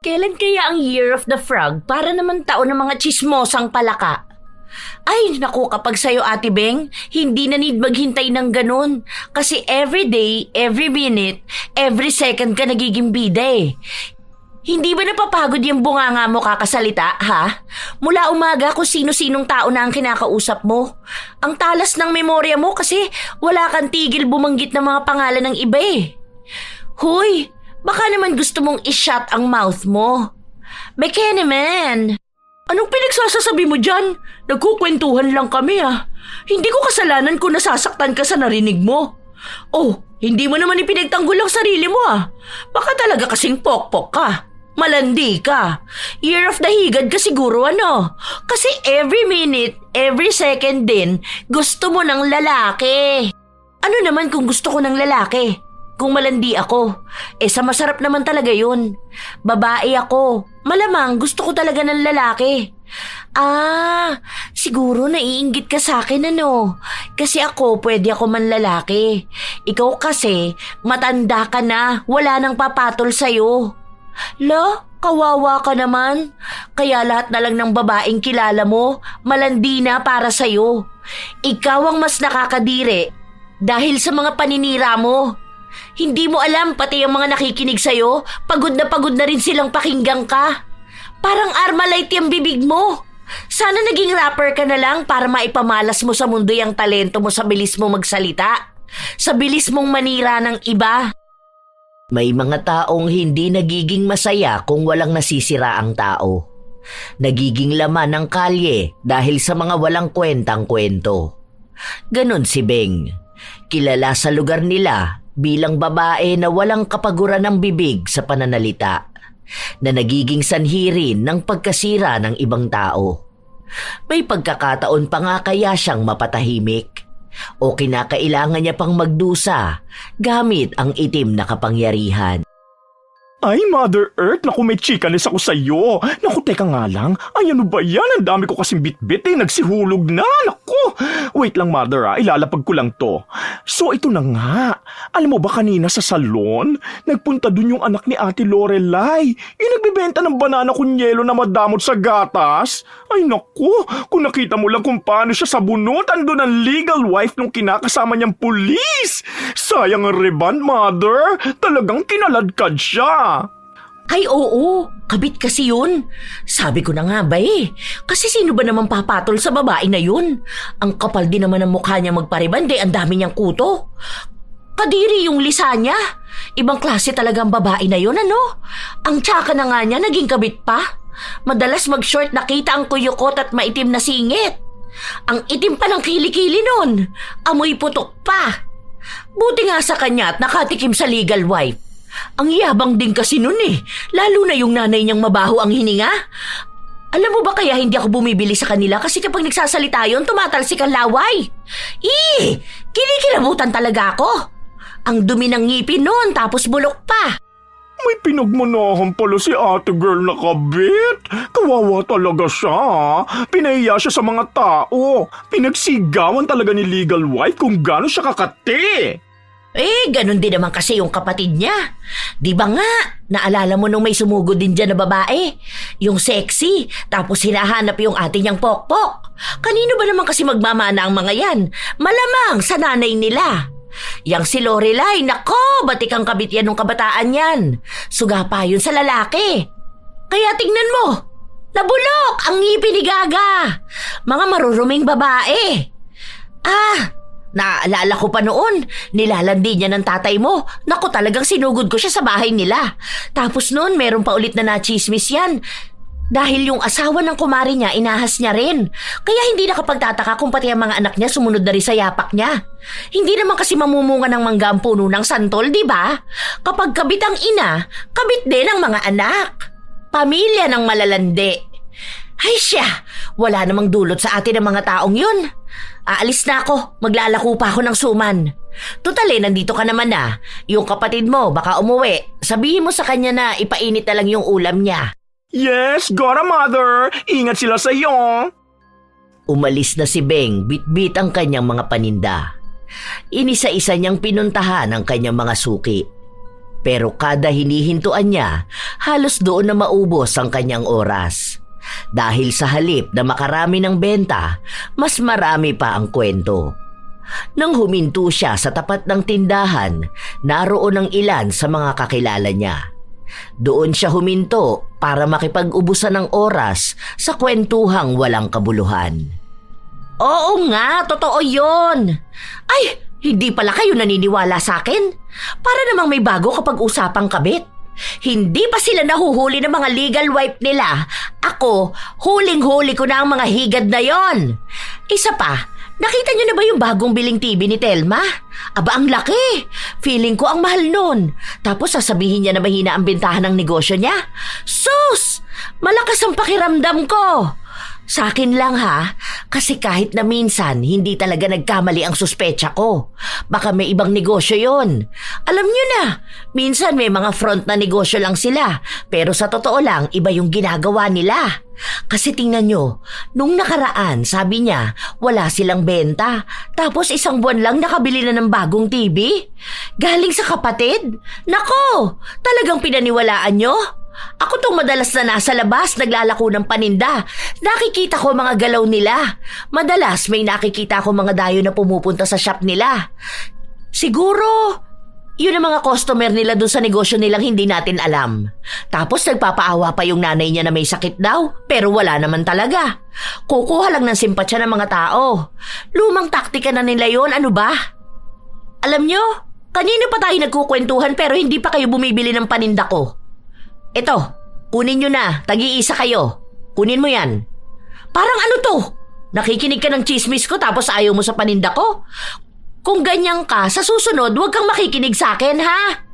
Kailan kaya ang Year of the Frog para naman taon ng mga tsismosang palaka? Ay, naku, kapag sa'yo, Ate Beng, hindi na need maghintay ng ganun. Kasi every day, every minute, every second ka nagiging bida eh. Hindi ba napapagod yung bunganga mo kakasalita, ha? Mula umaga kung sino-sinong tao na ang kinakausap mo. Ang talas ng memorya mo kasi wala kang tigil bumanggit ng mga pangalan ng iba eh. Huy, baka naman gusto mong i-shut ang mouth mo. Beke naman. Anong pinagsasasabi mo dyan? Nagkukwentuhan lang kami ah. Hindi ko kasalanan kung nasasaktan ka sa narinig mo. Oh, hindi mo naman ipinagtanggol ang sarili mo ah. Baka talaga kasing pokpok ka. Malandi ka. Year of the higad ka siguro ano. Kasi every minute, every second din, gusto mo ng lalaki. Ano naman kung gusto ko ng lalaki? Kung malandi ako, sa masarap naman talaga yun. Babae ako, malamang gusto ko talaga ng lalaki. Siguro naiinggit ka sa akin ano. Kasi ako, pwede ako manlalaki. Ikaw kasi, matanda ka na, wala nang papatol sa'yo. Kawawa ka naman. Kaya lahat na lang ng babaeng kilala mo, malandi na para sa'yo. Ikaw ang mas nakakadiri dahil sa mga paninira mo. Hindi mo alam, pati ang mga nakikinig sa'yo, pagod na rin silang pakinggan ka. Parang Armalite yung bibig mo. Sana naging rapper ka na lang para maipamalas mo sa mundo yung talento mo sa bilis mo magsalita. Sa bilis mong manira ng iba. May mga taong hindi nagiging masaya kung walang nasisira ang tao. Nagiging laman ng kalye dahil sa mga walang kwentang kwento. Ganon si Beng. Kilala sa lugar nila bilang babae na walang kapaguran ng bibig sa pananalita, na nagiging sanhi rin ng pagkasira ng ibang tao. May pagkakataon pa nga kaya siyang mapatahimik o kinakailangan niya pang magdusa gamit ang itim na kapangyarihan. Ay, Mother Earth, naku, may chikanis ako sa'yo. Naku, teka nga lang. Ay, ano ba yan? Ang dami ko kasing bitbit eh. Nagsihulog na. Naku. Wait lang, Mother, ilalapag ko lang to. So, ito na nga. Alam mo ba kanina sa salon, nagpunta dun yung anak ni Ate Lorelai. Yung nagbibenta ng banana kunyelo na madamot sa gatas. Ay, naku. Kung nakita mo lang kung paano siya sabunot, andun ang legal wife nung kinakasama niyang pulis. Sayang ang reband, Mother. Talagang kinaladkad siya. Ay oo, kabit kasi yun. Sabi ko na nga ba eh. Kasi sino ba naman papatol sa babae na yun? Ang kapal din naman ang mukha niya magparibande, ang dami niyang kuto. Kadiri yung lisa niya. Ibang klase talagang babae na yun ano? Ang tsaka na nga niya, naging kabit pa. Madalas mag-short nakita ang kuyukot at maitim na singit. Ang itim pa ng kilikili nun. Amoy putok pa. Buti nga sa kanya at nakatikim sa legal wife. Ang yabang din kasi nun eh. Lalo na yung nanay niyang mabaho ang hininga. Alam mo ba kaya hindi ako bumibili sa kanila kasi kapag nagsasalita yun, tumatalsik ang laway. Kinikilabutan talaga ako. Ang dumi ng ngipin nun tapos bulok pa. May pinagmanahan pala si ate girl na kabit. Kawawa talaga siya. Pinahiya siya sa mga tao. Pinagsigawan talaga ni legal wife kung gaano siya kakati. Ganun din naman kasi yung kapatid niya. Di ba nga, naalala mo nung may sumugod din dyan na babae? Yung sexy, tapos hinahanap yung ate niyang pokpok. Kanino ba naman kasi magmamana ang mga yan? Malamang sa nanay nila. Yang si Lorelai, nako, batik ang kabit yan ng kabataan yan. Suga pa yun sa lalaki. Kaya tingnan mo, nabulok ang ngipin ni Gaga. Mga maruruming babae. Naalala ko pa noon, nilalandi niya ng tatay mo. Naku, talagang sinugod ko siya sa bahay nila. Tapos noon, meron pa ulit na nachismis yan. Dahil yung asawa ng kumari niya, inahas niya rin. Kaya hindi nakapagtataka kung pati ang mga anak niya sumunod na rin sa yapak niya. Hindi naman kasi mamumunga ng mangga ang puno ng santol, di ba? Kapag kabit ang ina, kabit din ang mga anak. Pamilya ng malalandi. Ay siya, wala namang dulot sa atin ng mga taong yun. Aalis na ako, maglalako pa ako ng suman. Tutali, nandito ka naman na. Yung kapatid mo, baka umuwi. Sabihin mo sa kanya na ipainit na lang yung ulam niya. Yes, Gora Mother. Ingat sila sa iyo. Umalis na si Beng, bitbit ang kanyang mga paninda. Inisa-isa niyang pinuntahan ang kanyang mga suki. Pero kada hinihintuan niya, halos doon na maubos ang kanyang oras. Dahil sa halip na makarami ng benta, mas marami pa ang kwento. Nang huminto siya sa tapat ng tindahan, naroon ang ilan sa mga kakilala niya. Doon siya huminto para makipag-ubusan ng oras sa kwentuhang walang kabuluhan. Oo nga, totoo yon. Ay, hindi pala kayo naniniwala sa akin? Para namang may bago kapag usapang kabit. Hindi pa sila nahuhuli ng mga legal wife nila. Ako, huling-huli ko na ang mga higad na yon. Isa pa, nakita niyo na ba yung bagong biling TV ni Telma? Aba, ang laki. Feeling ko ang mahal nun. Tapos sasabihin niya na mahina ang bentahan ng negosyo niya. Sus! Malakas ang pakiramdam ko. Sa akin lang ha, kasi kahit na minsan hindi talaga nagkamali ang suspecha ko. Baka may ibang negosyo yon. Alam niyo na, minsan may mga front na negosyo lang sila, pero sa totoo lang iba yung ginagawa nila. Kasi tingnan nyo, nung nakaraan sabi niya wala silang benta, tapos isang buwan lang nakabili na ng bagong TV? Galing sa kapatid? Nako, talagang pinaniwalaan nyo? Ako tong madalas na nasa labas naglalako ng paninda. Nakikita ko mga galaw nila. Madalas may nakikita ko mga dayo na pumupunta sa shop nila. Siguro, yun ang mga customer nila dun sa negosyo nilang hindi natin alam. Tapos nagpapaawa pa yung nanay niya na may sakit daw, pero wala naman talaga. Kukuha lang ng simpatsya ng mga tao. Lumang taktika na nila yun, ano ba? Alam nyo, kanina pa tayo nagkukwentuhan pero hindi pa kayo bumibili ng paninda ko. Ito, kunin nyo na, tag-iisa kayo. Kunin mo yan. Parang ano to? Nakikinig ka ng chismis ko tapos ayaw mo sa paninda ko? Kung ganyan ka, sa susunod huwag kang makikinig sa akin, ha?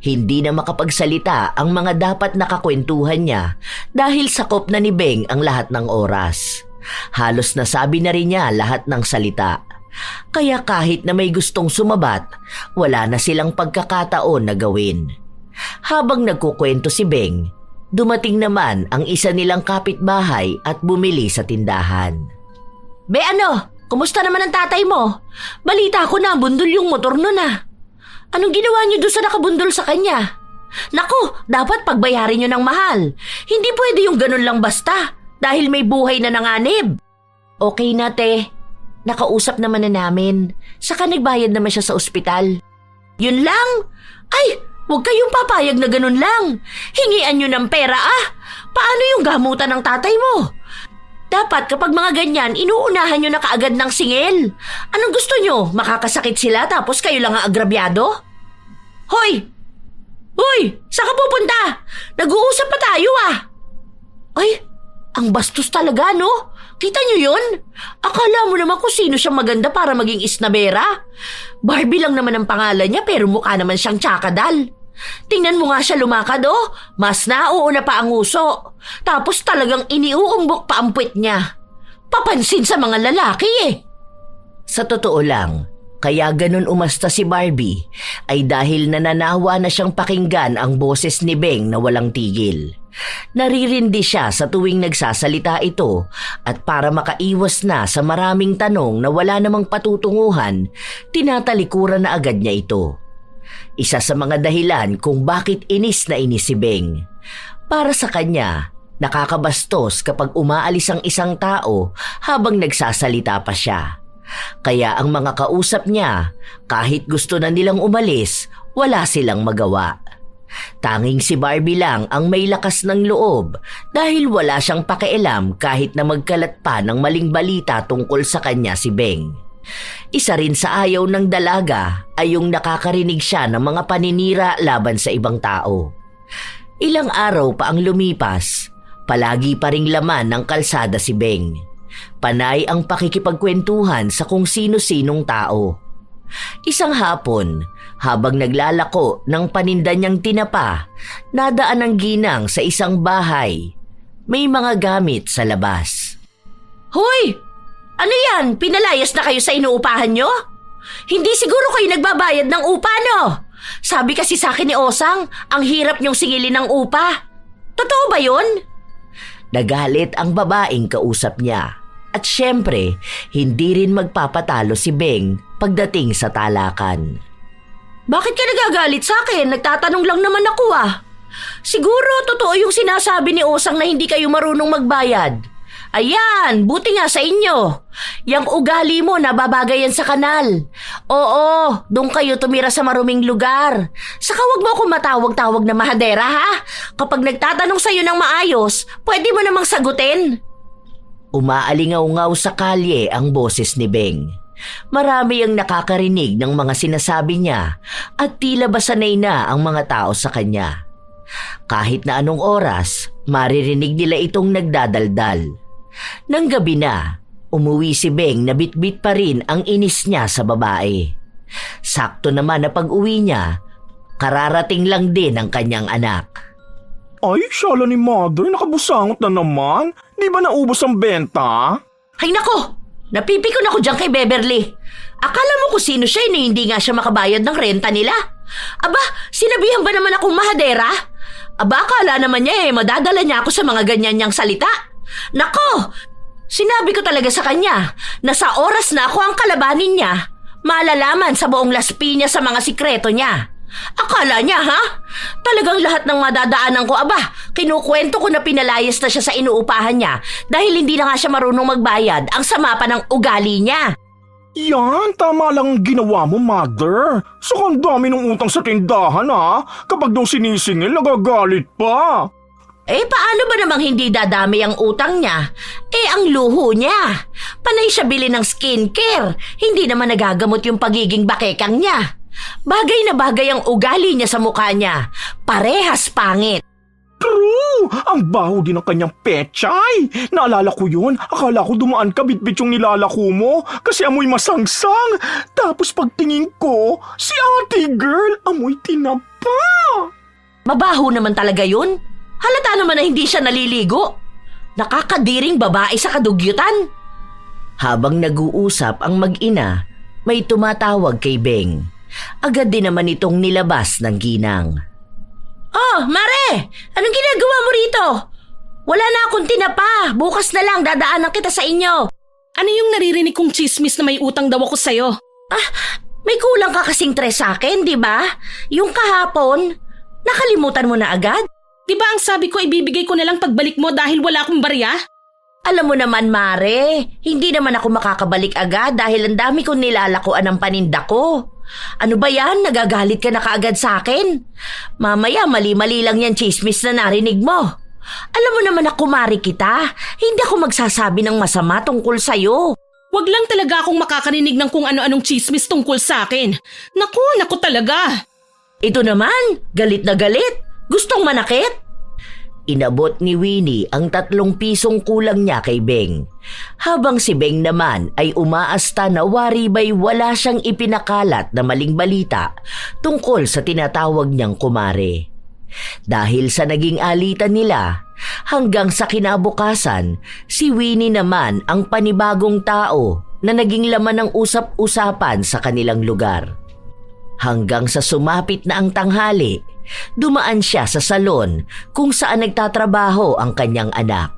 Hindi na makapagsalita ang mga dapat nakakwentuhan niya dahil sakop na ni Beng ang lahat ng oras. Halos nasabi na rin niya lahat ng salita. Kaya kahit na may gustong sumabat, wala na silang pagkakataon na gawin. Habang nagkukwento si Beng, dumating naman ang isa nilang kapitbahay at bumili sa tindahan. Be ano, kumusta naman ang tatay mo? Balita ko na bundol yung motor nun ah. Anong ginawa niyo doon sa nakabundol sa kanya? Naku, dapat pagbayarin niyo ng mahal. Hindi pwede yung ganun lang basta dahil may buhay na nanganib. Okay na te, nakausap naman na namin. Saka nagbayad naman siya sa ospital. Yun lang? Ay, huwag kayong papayag na ganun lang. Hingian nyo ng pera ah. Paano yung gamutan ng tatay mo? Dapat kapag mga ganyan, inuunahan nyo na kaagad ng singil. Anong gusto nyo? Makakasakit sila tapos kayo lang ang agrabyado? Hoy! Hoy! Saan ka pupunta? Nag-uusap pa tayo ah. Ay, ang bastos talaga no? Kita nyo yun? Akala mo naman kung sino siyang maganda para maging isnabera. Barbie lang naman ang pangalan niya pero mukha naman siyang tsakadal. Tingnan mo nga siya lumakad oh. Mas nauuna pa ang uso. Tapos talagang iniuumbok pa ang puwet niya. Papansin sa mga lalaki eh. Sa totoo lang, kaya ganun umasta si Barbie ay dahil nananawa na siyang pakinggan ang boses ni Beng na walang tigil. Naririndi siya sa tuwing nagsasalita ito at para makaiwas na sa maraming tanong na wala namang patutunguhan, tinatalikuran na agad niya ito. Isa sa mga dahilan kung bakit inis na inis si Beng. Para sa kanya, nakakabastos kapag umaalis ang isang tao habang nagsasalita pa siya. Kaya ang mga kausap niya, kahit gusto na nilang umalis, wala silang magawa. Tanging si Barbie lang ang may lakas ng loob dahil wala siyang pakialam kahit na magkalat pa ng maling balita tungkol sa kanya si Beng. Isa rin sa ayaw ng dalaga ay yung nakakarinig siya ng mga paninira laban sa ibang tao. Ilang araw pa ang lumipas, palagi pa ring laman ng kalsada si Beng. Panay ang pakikipagkwentuhan sa kung sino-sinong tao. Isang hapon, habang naglalako ng paninda niyang tinapa, nadaan ang ginang sa isang bahay. May mga gamit sa labas. Hoy! Ano yan? Pinalayas na kayo sa inuupahan nyo? Hindi siguro kayo nagbabayad ng upa, no? Sabi kasi sa akin ni Osang, ang hirap niyong singilin ng upa. Totoo ba yun? Nagalit ang babaeng kausap niya. At syempre, hindi rin magpapatalo si Beng pagdating sa talakan. Bakit ka nagagalit sa akin? Nagtatanong lang naman ako ah. Siguro totoo yung sinasabi ni Osang na hindi kayo marunong magbayad. Ayan, buti nga sa inyo. Yang ugali mo nababagay yan sa kanal. Oo, doon kayo tumira sa maruming lugar. Saka wag mo akong matawag-tawag na mahadera ha. Kapag nagtatanong sa'yo ng maayos, pwede mo namang sagutin. Umaalingaw-ngaw sa kalye ang boses ni Beng. Marami ang nakakarinig ng mga sinasabi niya at tila ba sanay na ang mga tao sa kanya. Kahit na anong oras, maririnig nila itong nagdadaldal. Nang gabi na, umuwi si Beng na bitbit pa rin ang inis niya sa babae. Sakto naman na pag-uwi niya, kararating lang din ang kanyang anak. Ay, shala ni Mother, nakabusangot na naman. Di ba naubos ang benta? Ay nako, napipikon ako dyan kay Beverly. Akala mo kung sino siya na hindi nga siya makabayad ng renta nila? Aba, sinabihan ba naman akong mahadera? Aba, akala naman niya madadala niya ako sa mga ganyan niyang salita. Nako, sinabi ko talaga sa kanya na sa oras na ako ang kalabanin niya, malalaman sa buong Las Piñas sa mga sikreto niya. Akala niya ha? Talagang lahat ng madadaanan ko, aba, kinukwento ko na pinalayas na siya sa inuupahan niya dahil hindi na nga siya marunong magbayad, ang sama pa ng ugali niya. Yan, tama lang ang ginawa mo, Mother. Ang dami ng utang sa tindahan, ha? Kapag daw sinisingil, nagagalit pa. Paano ba namang hindi dadami ang utang niya? Ang luho niya. Panay siya bili ng skincare. Hindi naman nagagamot yung pagiging bakekang niya. Bagay na bagay ang ugali niya sa mukha niya. Parehas pangit. True! Ang baho din ng kanyang pechay. Naalala ko yun. Akala ko dumaan ka bitbit yung nilalako mo kasi amoy masangsang. Tapos pagtingin ko, si ate girl amoy tinapa. Mabaho naman talaga yun. Halata naman na hindi siya naliligo. Nakakadiring babae sa kadugyutan. Habang nag-uusap ang mag-ina, may tumatawag kay Beng. Agad din naman itong nilabas ng ginang. Oh, Mare! Anong ginagawa mo rito? Wala na akong tinapa. Bukas na lang dadaanan kita sa inyo. Ano yung naririnig kong chismis na may utang daw ako sa'yo? May kulang ka kasing tres sa akin, di ba? Yung kahapon, nakalimutan mo na agad? Di ba ang sabi ko ibibigay ko na lang pagbalik mo dahil wala akong barya? Alam mo naman, Mare, hindi naman ako makakabalik agad dahil ang dami kong nilalakuan ng paninda ko. Ano ba yan? Nagagalit ka na kaagad sa akin? Mamaya mali-mali lang yan chismis na narinig mo. Alam mo naman na kumari kita. Hindi ako magsasabi ng masama tungkol sa'yo. Wag lang talaga akong makakarinig ng kung ano-anong chismis tungkol sa akin. Naku talaga. Ito naman, galit na galit. Gustong manakit? Inabot ni Winnie ang 3 pisong kulang niya kay Beng. Habang si Beng naman ay umaasta na waribay wala siyang ipinakalat na maling balita tungkol sa tinatawag niyang kumare. Dahil sa naging alitan nila, hanggang sa kinabukasan, si Winnie naman ang panibagong tao na naging laman ng usap-usapan sa kanilang lugar. Hanggang sa sumapit na ang tanghali, dumaan siya sa salon kung saan nagtatrabaho ang kanyang anak.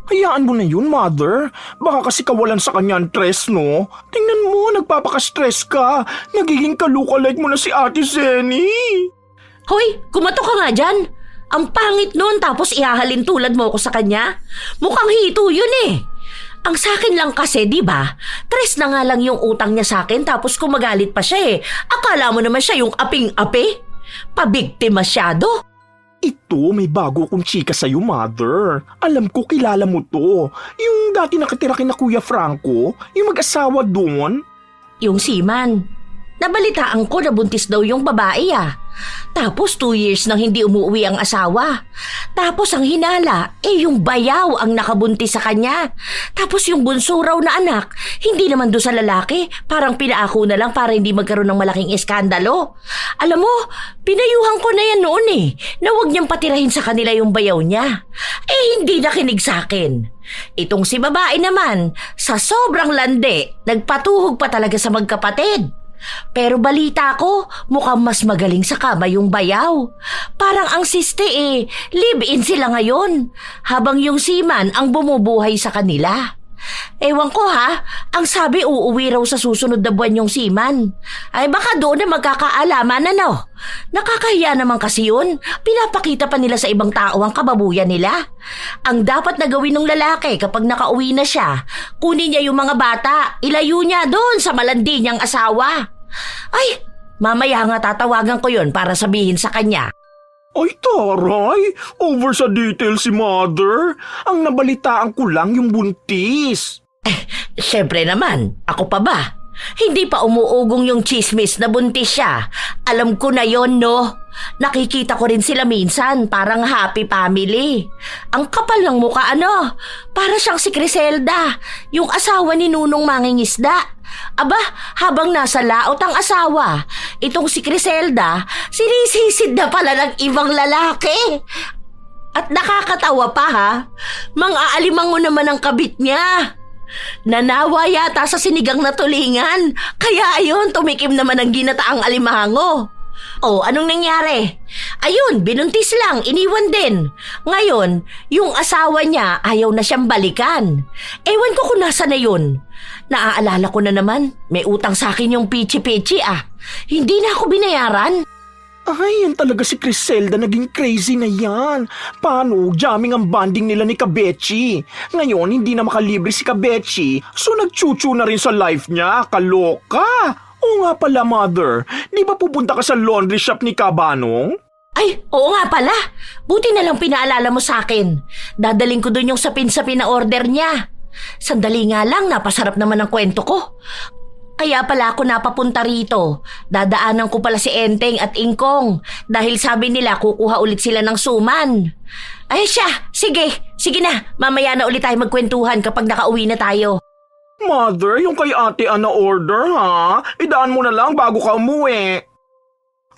Hayaan mo na yun, Mother. Baka kasi kawalan sa kanya ang stress, no? Tingnan mo, nagpapaka-stress ka. Nagiging kaluka-like mo na si Ate Zenny. Hoy, kumato ka nga dyan. Ang pangit nun tapos ihahalin tulad mo ko sa kanya. Mukhang hito yun eh. Ang sakin lang kasi, di ba? Tres na nga lang yung utang niya sa akin tapos kumagalit pa siya eh. Akala mo naman siya yung aping-api? Pabigti masyado. Ito, may bago akong chika sa'yo, Mother. Alam ko, kilala mo to. Yung dati nakatira kina Kuya Franco, yung mag-asawa doon. Yung Seaman. Nabalitaan ko na buntis daw yung babae ah. Tapos 2 years nang hindi umuwi ang asawa. Tapos ang hinala, yung bayaw ang nakabuntis sa kanya. Tapos yung bunso raw na anak, hindi naman doon sa lalaki. Parang pinaako na lang para hindi magkaroon ng malaking eskandalo. Alam mo, pinayuhan ko na yan noon na huwag niyang patirahin sa kanila yung bayaw niya. Hindi nakinig sa akin. Itong si babae naman, sa sobrang lande, nagpatuhog pa talaga sa magkapatid. Pero balita ko, mukhang mas magaling sa kama yung bayaw. Parang ang siste live-in sila ngayon. Habang yung Seaman ang bumubuhay sa kanila. Ewan ko ha, ang sabi uuwi raw sa susunod na buwan yung seaman. Ay baka doon na magkakaalaman ano. Nakakahiya naman kasi yun. Pinapakita pa nila sa ibang tao ang kababuyan nila. Ang dapat na gawin ng lalaki kapag nakauwi na siya, kunin niya yung mga bata, ilayo niya doon sa malandi niyang asawa. Ay, mamaya nga tatawagan ko yun para sabihin sa kanya. Ay taray, over sa details si Mother. Ang nabalitaan ko lang yung buntis. Siyempre naman, ako pa ba? Hindi pa umuugong yung chismis na buntis siya. Alam ko na yon, no? Nakikita ko rin sila minsan, parang happy family. Ang kapal ng mukha, ano? Para siyang si Criselda, yung asawa ni Nunong Mangingisda. Aba, habang nasa laot ang asawa, itong si Criselda, sinisisid na pala ng ibang lalaki. At nakakatawa pa ha, mang-aalimango naman ang kabit niya. Nanawa yata sa sinigang na tulingan, kaya ayun, tumikim naman ang ginataang alimango. Oh, anong nangyari? Ayun, binuntis lang, iniwan din. Ngayon, yung asawa niya ayaw na siyang balikan. Ewan ko kung nasa na yun. Naaalala ko na naman, may utang sa akin yung pichi-pichi ah. Hindi na ako binayaran. Ay, yan talaga si Criselda, naging crazy na yan. Paano? Jamming ang banding nila ni Kabechi. Ngayon, hindi na makalibre si Kabechi, so nagchuchu na rin sa life niya. Kaloka! Oo nga pala, Mother. Di ba pupunta ka sa laundry shop ni Kabanong? Ay, oo nga pala. Buti na lang pinaalala mo sa akin. Dadaling ko dun yung sapin-sapin na order niya. Sandali nga lang, napasarap naman ang kwento ko. Kaya pala ako napapunta rito. Dadaanan ko pala si Enteng at Ingkong dahil sabi nila kukuha ulit sila ng suman. Ay siya, sige na. Mamaya na ulit tayo magkwentuhan kapag nakauwi na tayo. Mother, yung kay Ate Ann na order, ha? Idaan mo na lang bago ka umuwi.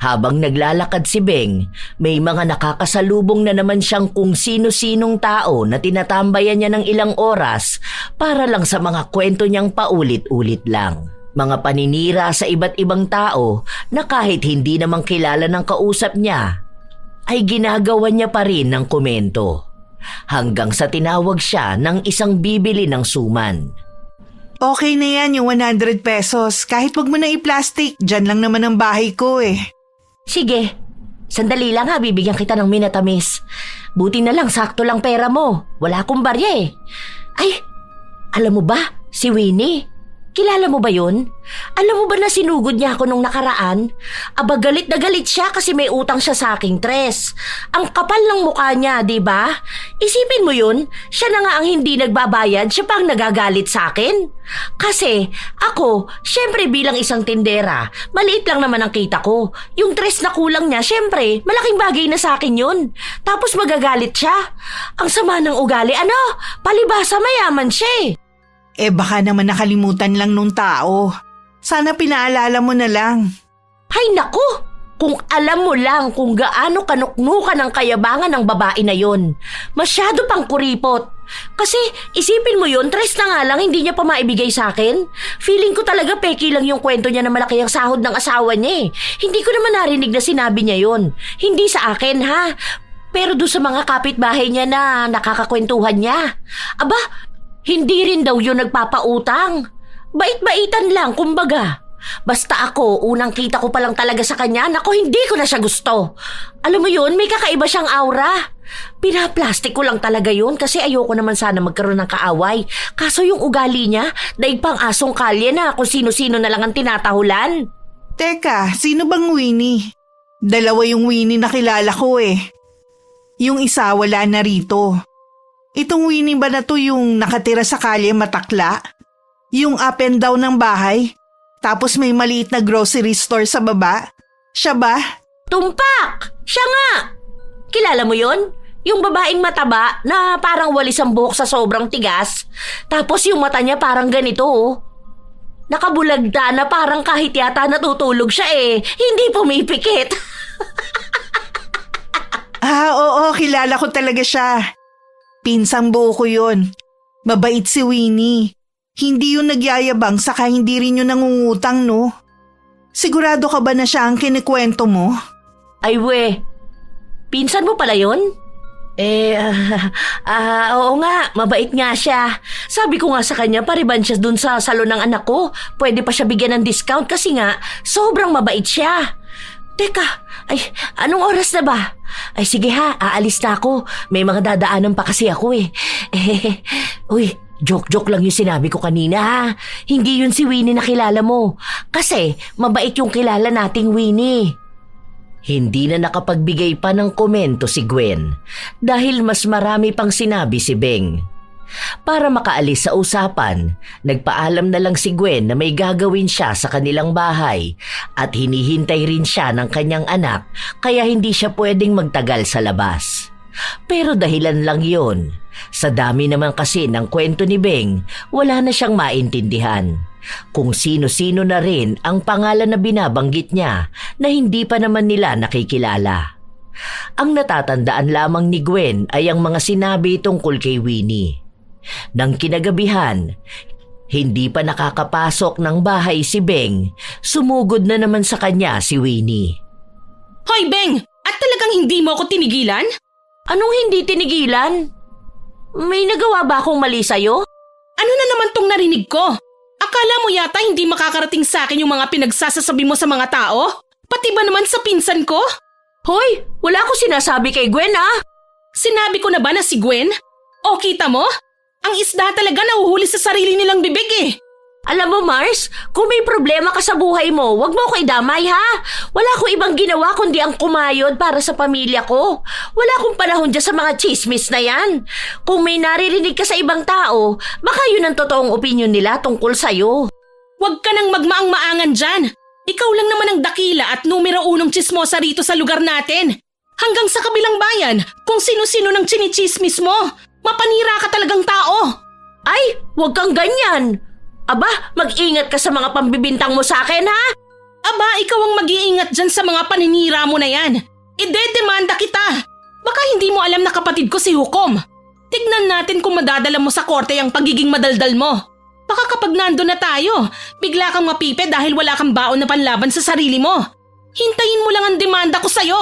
Habang naglalakad si Beng, may mga nakakasalubong na naman siyang kung sino-sinong tao na tinatambayan niya ng ilang oras para lang sa mga kwento niyang paulit-ulit lang. Mga paninira sa iba't ibang tao na kahit hindi namang kilala ng kausap niya, ay ginagawa niya pa rin ng komento. Hanggang sa tinawag siya ng isang bibili ng suman. Okay na yan yung 100 pesos. Kahit wag mo na i-plastic, dyan lang naman ang bahay ko eh. Sige, sandali lang ha, bibigyan kita ng minatamis. Buti na lang, sakto lang pera mo. Wala akong barya eh. Ay, alam mo ba, si Winnie? Kilala mo ba yun? Alam mo ba na sinugod niya ako nung nakaraan? Aba galit na galit siya kasi may utang siya sa aking tres. Ang kapal ng mukha niya, di ba? Isipin mo yun, siya na nga ang hindi nagbabayad, siya pang nagagalit sa akin. Kasi ako, syempre bilang isang tindera, maliit lang naman ang kita ko. Yung tres na kulang niya, syempre, malaking bagay na sa akin yun. Tapos magagalit siya. Ang sama ng ugali, ano? Palibhasa mayaman siya eh. Eh baka naman nakalimutan lang nung tao. Sana pinaalala mo na lang. Hay naku! Kung alam mo lang kung gaano kanuknukan ang kayabangan ng babae na yon. Masyado pang kuripot. Kasi isipin mo yun, tres na nga lang hindi niya pa maibigay sa akin. Feeling ko talaga peki lang yung kwento niya na malaki ang sahod ng asawa niya eh. Hindi ko naman narinig na sinabi niya yon. Hindi sa akin ha. Pero doon sa mga kapitbahay niya na nakakakwentuhan niya. Aba, hindi rin daw yun nagpapautang. Bait-baitan lang, kumbaga. Basta ako, unang kita ko pa lang talaga sa kanya, naku, hindi ko na siya gusto. Alam mo yun, may kakaiba siyang aura. Pinaplastic ko lang talaga yun kasi ayoko naman sana magkaroon ng kaaway. Kaso yung ugali niya, daig pang asong kalye na kung sino-sino na lang ang tinatahulan. Teka, sino bang Winnie? Dalawa yung Winnie na kilala ko eh. Yung isa wala na rito. Itong Winnie ba na to yung nakatira sa kalye matakla? Yung up and down ng bahay? Tapos may maliit na grocery store sa baba? Siya ba? Tumpak! Siya nga! Kilala mo yon? Yung babaeng mataba na parang walis ang buhok sa sobrang tigas. Tapos yung mata niya parang ganito oh. Nakabulagda na parang kahit yata natutulog siya eh. Hindi pumipikit. Oo, kilala ko talaga siya. Pinsang buo ko yun. Mabait si Winnie. Hindi yun nagyayabang saka hindi rin yun nangungutang, no? Sigurado ka ba na siya ang kinikwento mo? Ay we, pinsan mo pala yun? Oo nga, mabait nga siya. Sabi ko nga sa kanya, pariban siya dun sa salon ng anak ko. Pwede pa siya bigyan ng discount kasi nga, sobrang mabait siya. Teka, anong oras na ba? Ay sige ha, aalis na ako. May mga dadaanan pa kasi ako eh. Uy, joke lang yung sinabi ko kanina ha. Hindi yun si Winnie na kilala mo. Kasi mabait yung kilala nating Winnie. Hindi na nakapagbigay pa ng komento si Gwen dahil mas marami pang sinabi si Beng. Para makaalis sa usapan, nagpaalam na lang si Gwen na may gagawin siya sa kanilang bahay at hinihintay rin siya ng kanyang anak kaya hindi siya pwedeng magtagal sa labas. Pero dahilan lang yun. Sa dami naman kasi ng kwento ni Beng, wala na siyang maintindihan. Kung sino-sino na rin ang pangalan na binabanggit niya na hindi pa naman nila nakikilala. Ang natatandaan lamang ni Gwen ay ang mga sinabi tungkol kay Winnie. Nang kinagabihan, hindi pa nakakapasok ng bahay si Beng, sumugod na naman sa kanya si Winnie. Hoy Beng! At talagang hindi mo ako tinigilan? Anong hindi tinigilan? May nagawa ba akong mali sa'yo? Ano na naman tong narinig ko? Akala mo yata hindi makakarating sa akin yung mga pinagsasasabi mo sa mga tao? Pati ba naman sa pinsan ko? Hoy, wala akong sinasabi kay Gwen ah! Sinabi ko na ba na si Gwen? O kita mo? Ang isda talaga nahuhuli sa sarili nilang bibig eh. Alam mo Mars, kung may problema ka sa buhay mo, wag mo ako idamay ha. Wala akong ibang ginawa kundi ang kumayod para sa pamilya ko. Wala akong panahon dyan sa mga chismis na yan. Kung may naririnig ka sa ibang tao, baka yun ang totoong opinion nila tungkol sa'yo. Huwag ka nang magmaang-maangan dyan. Ikaw lang naman ang dakila at numero unong chismosa rito sa lugar natin. Hanggang sa kabilang bayan, kung sino-sino nang chinichismis mo. Mapanira ka talagang tao. Ay, wag kang ganyan. Aba, mag-ingat ka sa mga pambibintang mo sa akin ha? Aba, ikaw ang mag-iingat dyan sa mga paninira mo na yan. Ide-demanda kita. Baka hindi mo alam na kapatid ko si Hukom. Tignan natin kung madadala mo sa korte ang pagiging madaldal mo. Baka kapag nando na tayo, bigla kang mapipe dahil wala kang baon na panlaban sa sarili mo. Hintayin mo lang ang demanda ko sa'yo.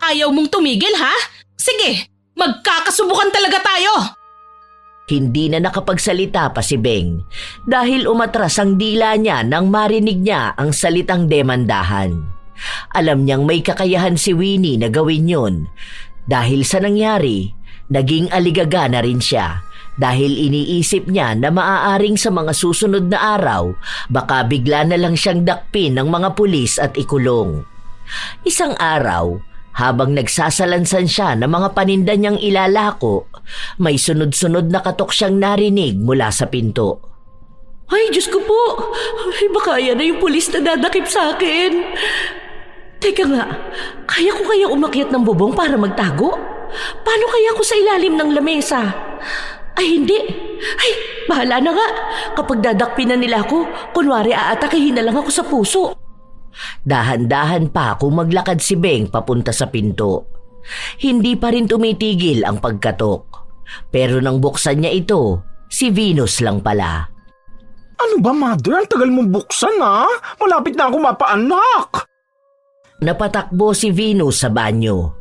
Ayaw mong tumigil ha? Sige, magkakasubukan talaga tayo. Hindi na nakapagsalita pa si Beng dahil umatras ang dila niya nang marinig niya ang salitang demandahan. Alam niyang may kakayahan si Winnie na gawin yun. Dahil sa nangyari, naging aligaga na rin siya dahil iniisip niya na maaaring sa mga susunod na araw baka bigla na lang siyang dakpin ng mga pulis at ikulong. Isang araw, habang nagsasalansan siya ng mga paninda niyang ilalako, may sunod-sunod na katok siyang narinig mula sa pinto. Ay, Diyos ko po! Ay, baka yan na yung pulis na dadakip sa akin. Teka nga, kaya ko kaya umakyat ng bubong para magtago? Paano kaya ako sa ilalim ng lamesa? Ay, hindi. Ay, bahala na nga. Kapag dadakpin na nila ako, kunwari aatakihin na lang ako sa puso. Dahan-dahan pa kung maglakad si Beng papunta sa pinto. Hindi pa rin tumitigil ang pagkatok. Pero nang buksan niya ito, si Venus lang pala. Ano ba, Mother? Ang tagal mong buksan ha? Malapit na ako mapaanak. Napatakbo si Venus sa banyo.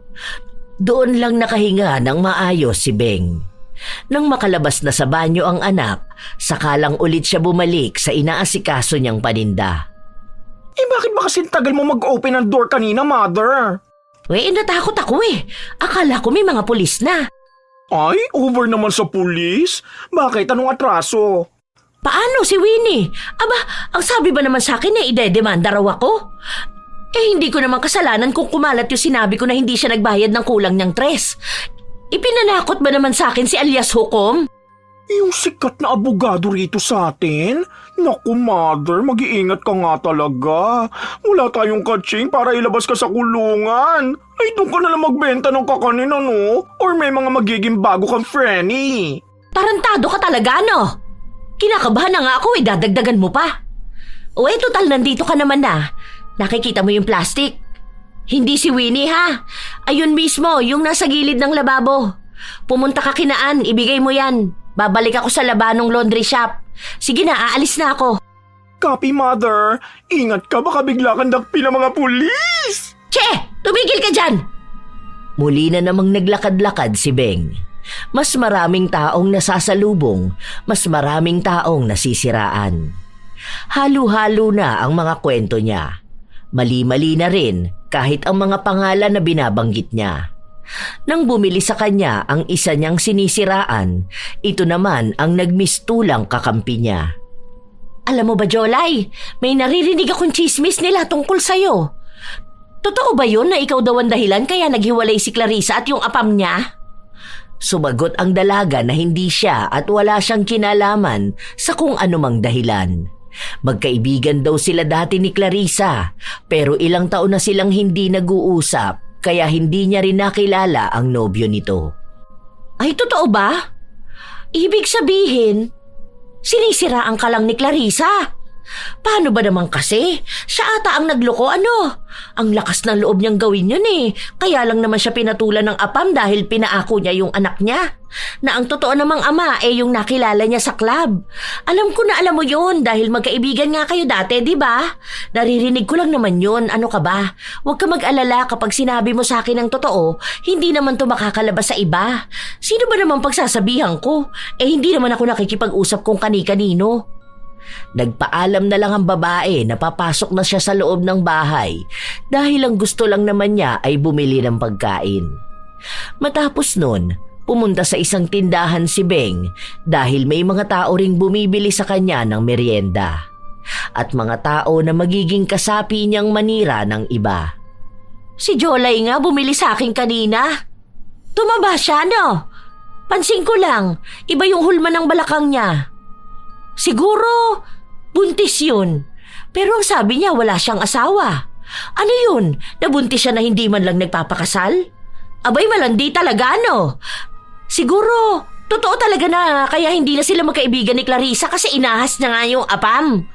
Doon lang nakahinga ng maayos si Beng. Nang makalabas na sa banyo ang anak, sakalang ulit siya bumalik sa inaasikaso niyang paninda. Bakit ba kasi tagal mo mag-open ng door kanina, Mother? Natakot ako eh. Akala ko may mga pulis na. Ay, over naman sa pulis? Bakit? Anong atraso? Paano si Winnie? Aba, ang sabi ba naman sa akin ide-demanda raw ako? Hindi ko naman kasalanan kung kumalat yung sinabi ko na hindi siya nagbayad ng kulang niyang tres. Ipinanakot ba naman sa akin si alias Hukom? Yung sikat na abogado rito sa atin? Naku, Mother, mag-iingat ka nga talaga. Wala tayong kaching para ilabas ka sa kulungan. Ay, doon ka nalang magbenta ng kakanin, ano? Or may mga magiging bago kang frenny. Tarantado ka talaga, no? Kinakabahan na nga ako, dadagdagan mo pa. Total, nandito ka naman na. Nakikita mo yung plastic? Hindi si Winnie, ha? Ayun mismo, yung nasa gilid ng lababo. Pumunta ka kinaan, ibigay mo yan. Babalik ako sa labanong laundry shop. Sige na, aalis na ako. Copy, Mother. Ingat ka, baka bigla kang dakpin ng mga pulis. Che! Tumigil ka dyan! Muli na namang naglakad-lakad si Beng. Mas maraming taong nasasalubong, mas maraming taong nasisiraan. Halo-halo na ang mga kwento niya. Mali-mali na rin kahit ang mga pangalan na binabanggit niya. Nang bumili sa kanya ang isa niyang sinisiraan, ito naman ang nagmistulang kakampi niya. Alam mo ba, Jolay, may naririnig akong chismis nila tungkol sa'yo. Totoo ba yun na ikaw daw ang dahilan kaya naghiwalay si Clarissa at yung apam niya? Sumagot ang dalaga na hindi siya at wala siyang kinalaman sa kung anumang dahilan. Magkaibigan daw sila dati ni Clarissa, pero ilang taon na silang hindi nag-uusap. Kaya hindi niya rin nakilala ang nobyo nito. Ay, totoo ba? Ibig sabihin, sinisiraan ka lang ni Clarissa. Paano ba naman kasi? Siya ata ang nagloko, ano? Ang lakas ng loob niyang gawin yun eh. Kaya lang naman siya pinatulan ng apam dahil pinaako niya yung anak niya. Na ang totoo namang ama yung nakilala niya sa club. Alam ko na alam mo yun dahil magkaibigan nga kayo dati, di ba? Naririnig ko lang naman yun, ano ka ba? Huwag ka mag-alala kapag sinabi mo sa akin ang totoo, hindi naman to makakalabas sa iba. Sino ba naman pagsasabihan ko? Hindi naman ako nakikipag-usap kung kani-kanino. Nagpaalam na lang ang babae na papasok na siya sa loob ng bahay dahil ang gusto lang naman niya ay bumili ng pagkain. Matapos nun, pumunta sa isang tindahan si Beng dahil may mga tao ring bumibili sa kanya ng merienda at mga tao na magiging kasapi niyang manira ng iba. Si Jolay nga bumili sa akin kanina. Tumaba siya, no? Pansin ko lang, iba yung hulma ng balakang niya. Siguro, buntis yun. Pero ang sabi niya wala siyang asawa. Ano yun? Nabuntis siya na hindi man lang nagpapakasal? Abay, malandi talaga, no? Siguro, totoo talaga na kaya hindi na sila magkaibigan ni Clarissa kasi inahas niya nga yung apam.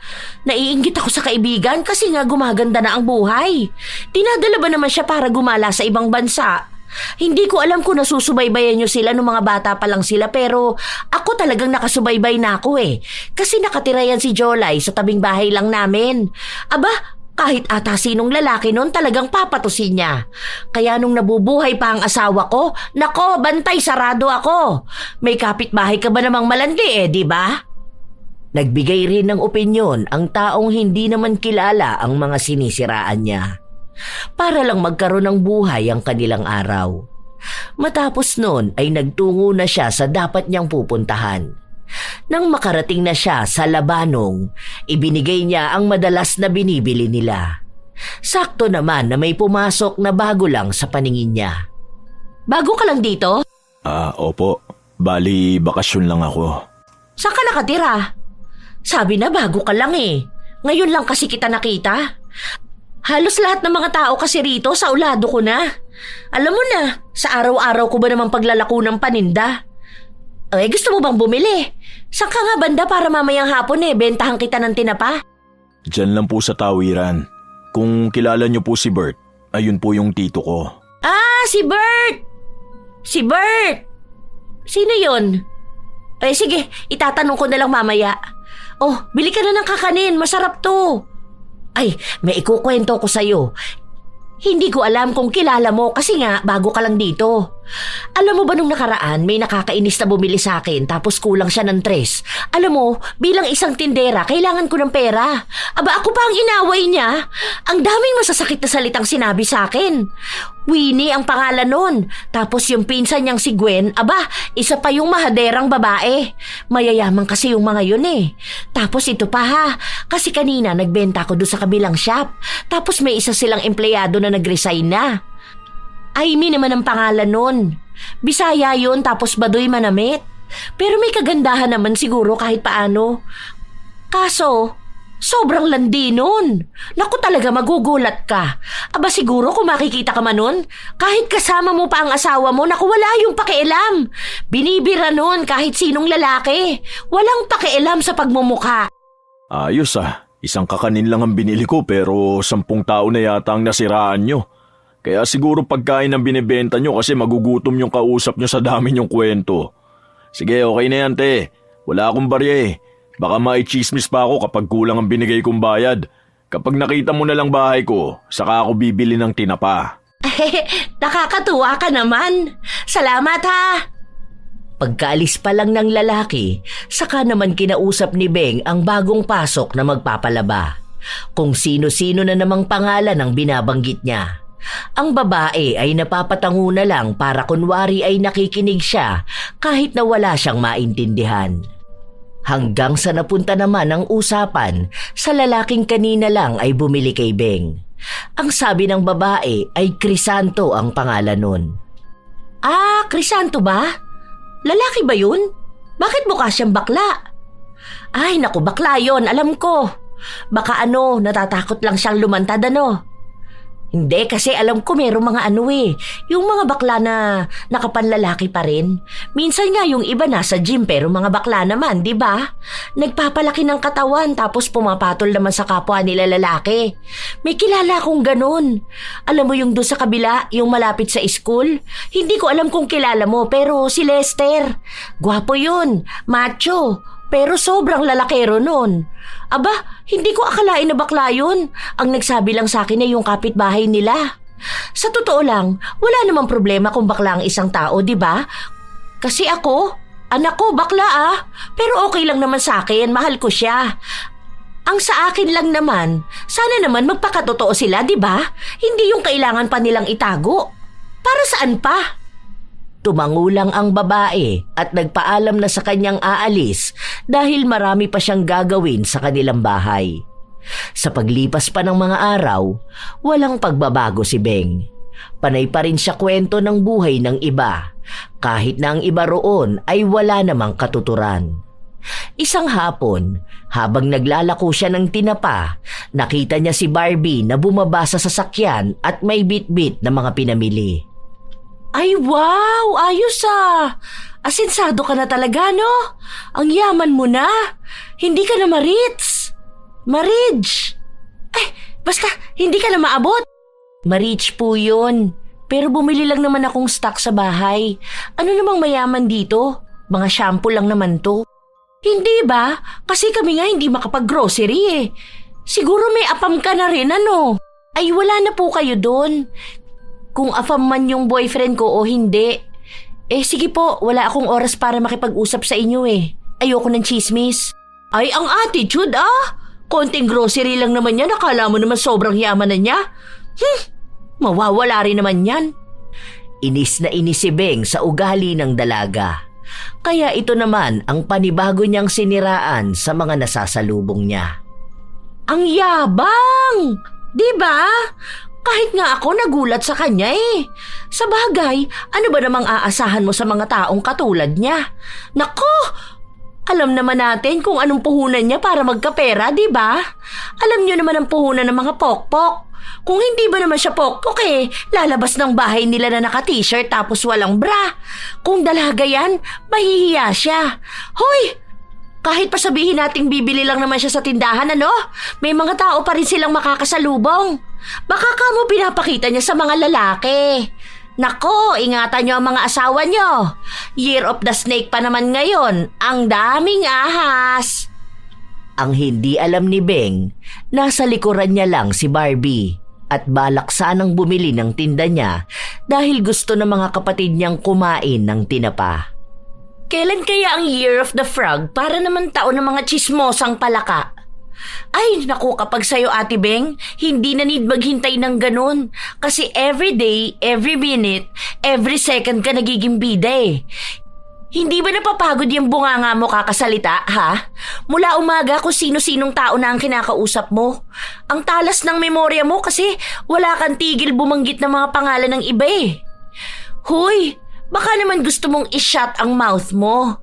Naiinggit ako sa kaibigan kasi nga gumaganda na ang buhay. Dinadala ba naman siya para gumala sa ibang bansa? Hindi ko alam kung nasusubaybayan niyo sila nung mga bata pa lang sila pero ako talagang nakasubaybay na ako eh. Kasi nakatira yan si Jolay sa tabing bahay lang namin. Aba, kahit ata sinong lalaki nun talagang papatusin niya. Kaya nung nabubuhay pa ang asawa ko, nako, bantay sarado ako. May kapitbahay ka ba namang malandi di ba? Nagbigay rin ng opinyon ang taong hindi naman kilala ang mga sinisiraan niya. Para lang magkaroon ng buhay ang kanilang araw. Matapos nun ay nagtungo na siya sa dapat niyang pupuntahan. Nang makarating na siya sa labanong, ibinigay niya ang madalas na binibili nila. Sakto naman na may pumasok na bago lang sa paningin niya. Bago ka lang dito? Opo. Bali, bakasyon lang ako. Saan ka nakatira? Sabi na bago ka lang eh. Ngayon lang kasi kita nakita. Halos lahat ng mga tao kasi rito sa ulado ko na. Alam mo na, sa araw-araw ko ba namang paglalako ng paninda? Gusto mo bang bumili? Saan ka nga banda para mamayang hapon bentahan kita ng tinapa? Diyan lang po sa tawiran. Kung kilala niyo po si Bert, ayun po yung tito ko. Si Bert! Si Bert! Sino yun? Sige, itatanong ko na lang mamaya. Bili ka na ng kakanin, masarap to. Ay, may ikukwento ko sa'yo. Hindi ko alam kung kilala mo kasi nga bago ka lang dito. Alam mo ba nung nakaraan may nakakainis na bumili sa akin tapos kulang siya ng 3. Alam mo, bilang isang tindera, kailangan ko ng pera. Aba, ako pa ang inaway niya. Ang daming masasakit na salitang sinabi sa akin. Winnie ang pangalan nun. Tapos yung pinsan niyang si Gwen, isa pa yung mahaderang babae. Mayayaman kasi yung mga yun Tapos ito pa kasi kanina nagbenta ko doon sa kabilang shop. Tapos may isa silang empleyado na nag-resign na. Amy naman ang pangalan nun. Bisaya yun tapos Baduy Manamit. Pero may kagandahan naman siguro kahit paano. Kaso, sobrang landi nun. Naku talaga magugulat ka. Siguro kung makikita ka man nun, kahit kasama mo pa ang asawa mo, naku wala yung pakialam. Binibira nun kahit sinong lalaki. Walang pakialam sa pagmumukha. Ayos isang kakanin lang ang binili ko pero 10 tao na yata ang nasiraan nyo. Kaya siguro pagkain ang binibenta nyo kasi magugutom yung kausap nyo sa dami nyong kwento. Sige, okay na yan, te. Wala akong barya Baka maichismis pa ako kapag kulang ang binigay kong bayad. Kapag nakita mo na lang bahay ko, saka ako bibili ng tinapa. Nakakatuwa ka naman. Salamat ha. Pagkaalis pa lang ng lalaki, saka naman kinausap ni Beng ang bagong pasok na magpapalaba. Kung sino-sino na namang pangalan ang binabanggit niya. Ang babae ay napapatango na lang para kunwari ay nakikinig siya kahit na wala siyang maintindihan. Hanggang sa napunta naman ang usapan sa lalaking kanina lang ay bumili kay Beng. Ang sabi ng babae ay Crisanto ang pangalan nun. Ah, Crisanto ba? Lalaki ba yun? Bakit mukha siyang bakla? Ay, naku, bakla yon, alam ko. Baka natatakot lang siyang lumantad Hindi, kasi alam ko merong mga yung mga bakla na nakapanlalaki pa rin. Minsan nga yung iba nasa gym pero mga bakla naman, di ba? Nagpapalaki ng katawan tapos pumapatol naman sa kapwa nila lalaki. May kilala akong ganun. Alam mo yung doon sa kabila, yung malapit sa school? Hindi ko alam kung kilala mo pero si Lester. Gwapo yun, macho. Pero sobrang lalakero nun. Aba, hindi ko akalain na bakla yun. Ang nagsabi lang sa akin ay yung kapitbahay nila. Sa totoo lang, wala namang problema kung bakla ang isang tao, di ba? Kasi ako, anak ko bakla Pero okay lang naman sa akin, mahal ko siya. Ang sa akin lang naman, sana naman magpakatotoo sila, di ba? Hindi yung kailangan pa nilang itago. Para saan pa? Tumangulang ang babae at nagpaalam na sa kanyang aalis dahil marami pa siyang gagawin sa kanilang bahay. Sa paglipas pa ng mga araw, walang pagbabago si Beng. Panay pa rin siya kwento ng buhay ng iba, kahit na ang iba roon ay wala namang katuturan. Isang hapon, habang naglalako siya ng tinapa, nakita niya si Barbie na bumaba sa sasakyan at may bit-bit na mga pinamili. Ay wow! Ayos Asensado ka na talaga, no? Ang yaman mo na. Hindi ka na ma-rich. Ma-rich. Basta hindi ka na maabot. Ma-rich po yun. Pero bumili lang naman akong stock sa bahay. Ano namang mayaman dito? Mga shampoo lang naman to. Hindi ba? Kasi kami nga hindi makapag-grocery Siguro may apam ka na rin, Ay wala na po kayo doon. Kung afam man yung boyfriend ko o hindi. Sige po, wala akong oras para makipag-usap sa inyo Ayoko ng chismis. Ay, ang attitude Konting grocery lang naman yan, akala mo naman sobrang yaman na niya. Mawawala rin naman yan. Inis na inis si Beng sa ugali ng dalaga. Kaya ito naman ang panibago niyang siniraan sa mga nasasalubong niya. Ang yabang! Diba? Kahit nga ako nagulat sa kanya Sa bagay, ano ba namang aasahan mo sa mga taong katulad niya? Nako! Alam naman natin kung anong puhunan niya para magkapera, di ba? Alam niyo naman ang puhunan ng mga pokpok. Kung hindi ba naman siya pokpok lalabas ng bahay nila na naka-t-shirt tapos walang bra. Kung dalaga yan, mahihiya siya. Hoy! Kahit pa sabihin nating bibili lang naman siya sa tindahan, may mga tao pa rin silang makakasalubong. Baka kamo pinapakita niya sa mga lalaki. Nako, ingatan niyo ang mga asawa niyo. Year of the Snake pa naman ngayon. Ang daming ahas. Ang hindi alam ni Beng, nasa likuran niya lang si Barbie at balak sanang bumili ng tinda niya dahil gusto ng mga kapatid niyang kumain ng tinapa. Kailan kaya ang Year of the Frog para naman taon ng mga chismosang palaka? Ay, naku, kapag sa'yo, Ate Beng, hindi na need maghintay ng ganun. Kasi every day, every minute, every second ka nagiging bida Hindi ba napapagod yung bunganga mo kakasalita, ha? Mula umaga kung sino-sinong tao na ang kinakausap mo. Ang talas ng memorya mo kasi wala kang tigil bumanggit ng mga pangalan ng iba Huy, baka naman gusto mong i-shut ang mouth mo.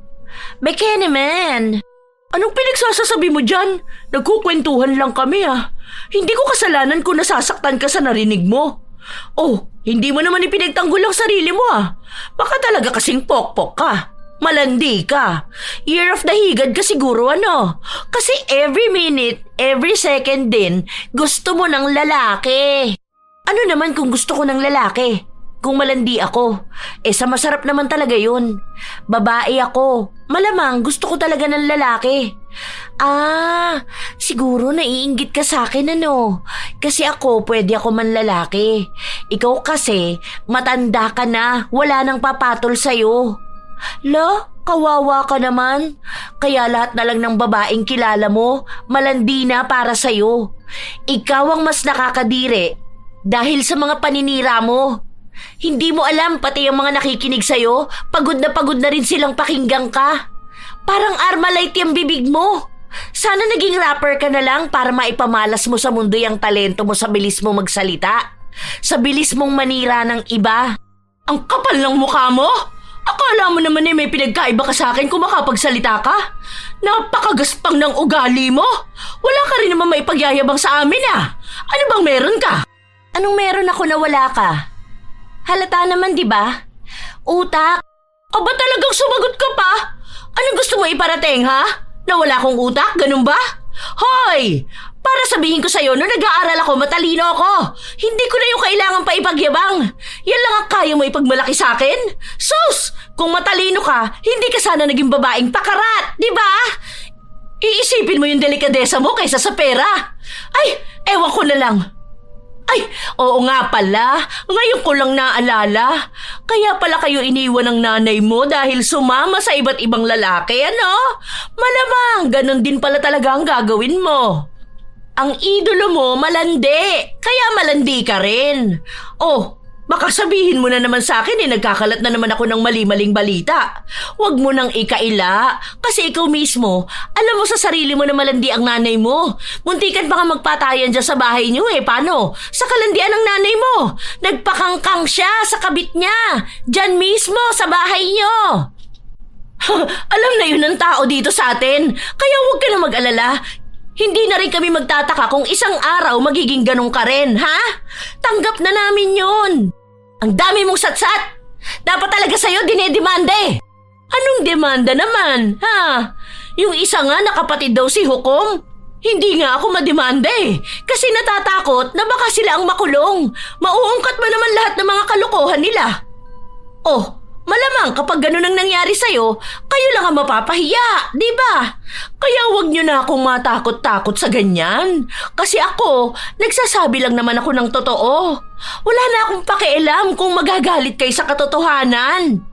Beke naman. Anong pinagsasasabi mo dyan? Nagkukwentuhan lang kami Hindi ko kasalanan kung nasasaktan ka sa narinig mo. Hindi mo naman ipinagtanggol ang sarili mo Baka talaga kasing pokpok ka. Malandi ka. Year of the higad ka siguro Kasi every minute, every second din, gusto mo ng lalaki. Ano naman kung gusto ko ng lalaki? Kung malandi ako, sa masarap naman talaga yun. Babae ako, malamang gusto ko talaga ng lalaki. Siguro naiinggit ka sa akin ano. Kasi ako, pwede ako manlalaki. Ikaw kasi, matanda ka na, wala nang papatol sa'yo. Kawawa ka naman. Kaya lahat na lang ng babaeng kilala mo, malandi na para sa'yo. Ikaw ang mas nakakadiri dahil sa mga paninira mo. Hindi mo alam, pati yung mga nakikinig sa'yo, pagod na rin silang pakinggan ka. Parang Armalite yung bibig mo. Sana naging rapper ka na lang para maipamalas mo sa mundo yung talento mo sa bilis mo magsalita. Sa bilis mong manira ng iba. Ang kapal ng mukha mo! Akala mo naman may pinagkaiba ka sa akin kung makapagsalita ka? Napakagaspang ng ugali mo! Wala ka rin naman maipagyayabang sa amin Ano bang meron ka? Anong meron ako na wala ka? Halata naman, di ba? Utak. Aba talagang sumagot ka pa? Anong gusto mo iparating, ha? Na wala akong utak, ganun ba? Hoy! Para sabihin ko sa'yo, nung nag-aaral ako, matalino ako. Hindi ko na yung kailangan pa ipagyabang. Yan lang ang kaya mo ipagmalaki sa akin? Sus! Kung matalino ka, hindi ka sana naging babaeng pakarat, di ba? Iisipin mo yung delikadesa mo kaysa sa pera. Ay, ewan ko na lang. Ay, oo nga pala. Ngayon ko lang naalala. Kaya pala kayo iniwan ng nanay mo dahil sumama sa iba't ibang lalaki, ano? Malamang, ganun din pala talaga ang gagawin mo. Ang idolo mo, malandi. Kaya malandi ka rin. Oh, baka sabihin mo na naman sa akin nagkakalat na naman ako ng mali-maling balita. Huwag mo nang ikaila. Kasi ikaw mismo, alam mo sa sarili mo na malandi ang nanay mo. Muntikan pa nga magpatayan dyan sa bahay niyo Paano? Sa kalandian ng nanay mo. Nagpakangkang siya sa kabit niya. Dyan mismo sa bahay niyo. Alam na yun ng tao dito sa atin. Kaya huwag ka na mag-alala. Hindi na rin kami magtataka kung isang araw magiging ganun ka rin, ha? Tanggap na namin yun. Ang dami mong satsat. Dapat talaga sa'yo dinedemande. Anong demanda naman, ha? Yung isa nga nakapatid daw si Hukom. Hindi nga ako mademande kasi natatakot na baka sila ang makulong. Mauungkat mo naman lahat ng mga kalokohan nila. Oh, malamang kapag ganun ang nangyari sa'yo, kayo lang ang mapapahiya, di ba? Kaya huwag niyo na akong matakot-takot sa ganyan. Kasi ako, nagsasabi lang naman ako ng totoo. Wala na akong pakialam kung magagalit kayo sa katotohanan.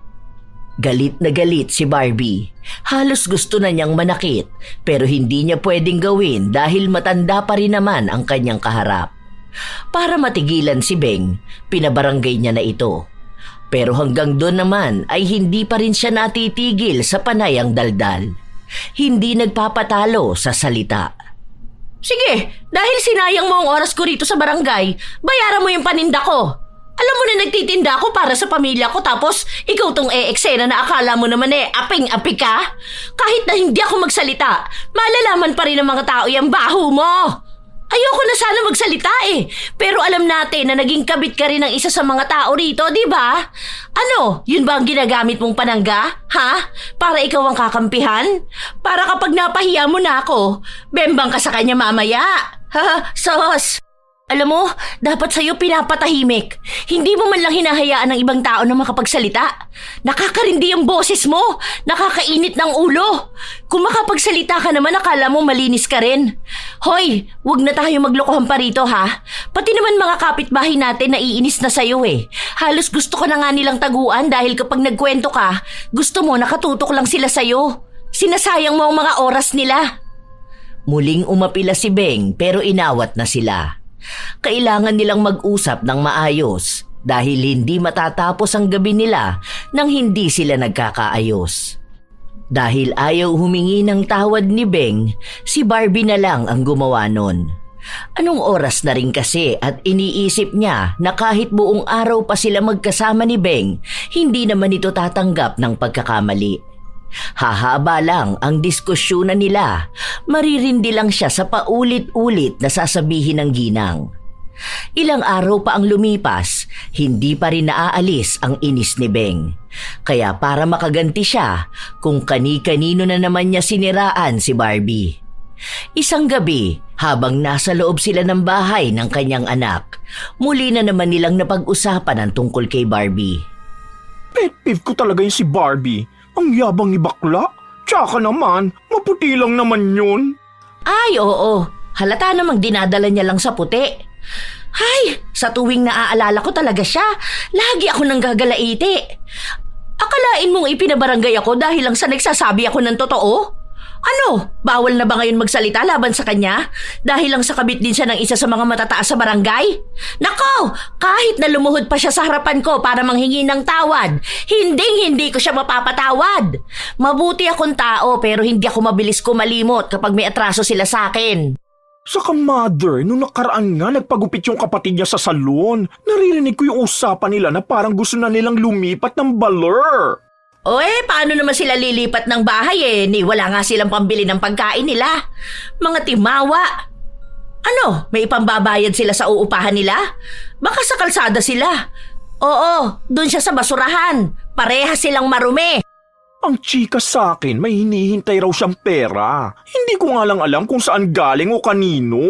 Galit na galit si Barbie. Halos gusto na niyang manakit, pero hindi niya pwedeng gawin dahil matanda pa rin naman ang kanyang kaharap. Para matigilan si Beng, pinabarangay niya na ito. Pero hanggang doon naman ay hindi pa rin siya natitigil sa panayang daldal. Hindi nagpapatalo sa salita. Sige, dahil sinayang mo ang oras ko rito sa barangay, bayaran mo yung paninda ko. Alam mo na nagtitinda ako para sa pamilya ko tapos ikaw tong eksena na akala mo naman aping-api ka? Kahit na hindi ako magsalita, malalaman pa rin ng mga tao yung baho mo. Ayoko na sana magsalita pero alam natin na naging kabit ka rin ng isa sa mga tao rito, di ba? Ano, yun ba ang ginagamit mong panangga? Ha? Para ikaw ang kakampihan? Para kapag napahiya mo na ako, bembang ka sa kanya mamaya? Ha? Sos! Alam mo, dapat sa'yo pinapatahimik. Hindi mo man lang hinahayaan ng ibang tao na makapagsalita. Nakakarindi ang boses mo. Nakakainit ng ulo. Kung makapagsalita ka naman, akala mo malinis ka rin. Hoy, wag na tayo maglokohan pa rito ha. Pati naman mga kapitbahay natin naiinis na sa'yo Halos gusto ko na nga nilang taguan dahil kapag nagkwento ka, gusto mo nakatutok lang sila sa'yo. Sinasayang mo ang mga oras nila. Muling umapila si Beng pero inawat na sila. Kailangan nilang mag-usap ng maayos dahil hindi matatapos ang gabi nila nang hindi sila nagkakaayos. Dahil ayaw humingi ng tawad ni Beng, si Barbie na lang ang gumawa nun. Anong oras na rin kasi at iniisip niya na kahit buong araw pa sila magkasama ni Beng, hindi naman ito tatanggap ng pagkakamali. Hahaba lang ang diskusyonan nila, maririndi lang siya sa paulit-ulit na sasabihin ng ginang. Ilang araw pa ang lumipas, hindi pa rin naaalis ang inis ni Beng. Kaya para makaganti siya, kung kani-kanino na naman niya siniraan si Barbie. Isang gabi, habang nasa loob sila ng bahay ng kanyang anak, muli na naman nilang napag-usapan ang tungkol kay Barbie. Pet peeve ko talaga yung si Barbie. Ang yabang ni bakla. Tsaka naman, maputi lang naman yun. Ay, oo. Halata namang dinadala niya lang sa puti. Ay, sa tuwing naaalala ko talaga siya, lagi ako nang gagalaiti. Akalain mong ipinabarangay ako dahil lang sa nagsasabi ako ng totoo? Ano, bawal na ba ngayon magsalita laban sa kanya? Dahil lang sa kabit din siya ng isa sa mga matataas sa barangay? Nako, kahit na lumuhod pa siya sa harapan ko para manghingi ng tawad, hindi ko siya mapapatawad. Mabuti akong tao pero hindi ako mabilis kumalimot kapag may atraso sila sa akin. Saka mother, nung nakaraan nga nagpagupit yung kapatid niya sa salon, naririnig ko yung usapan nila na parang gusto na nilang lumipat ng baler. O paano naman sila lilipat ng bahay ni wala nga silang pambili ng pagkain nila? Mga timawa. Ano, may ipambabayad sila sa uupahan nila? Baka sa kalsada sila. Oo, dun siya sa basurahan. Pareha silang marumi. Ang chika sa akin, may hinihintay raw siyang pera. Hindi ko nga lang alam kung saan galing o kanino.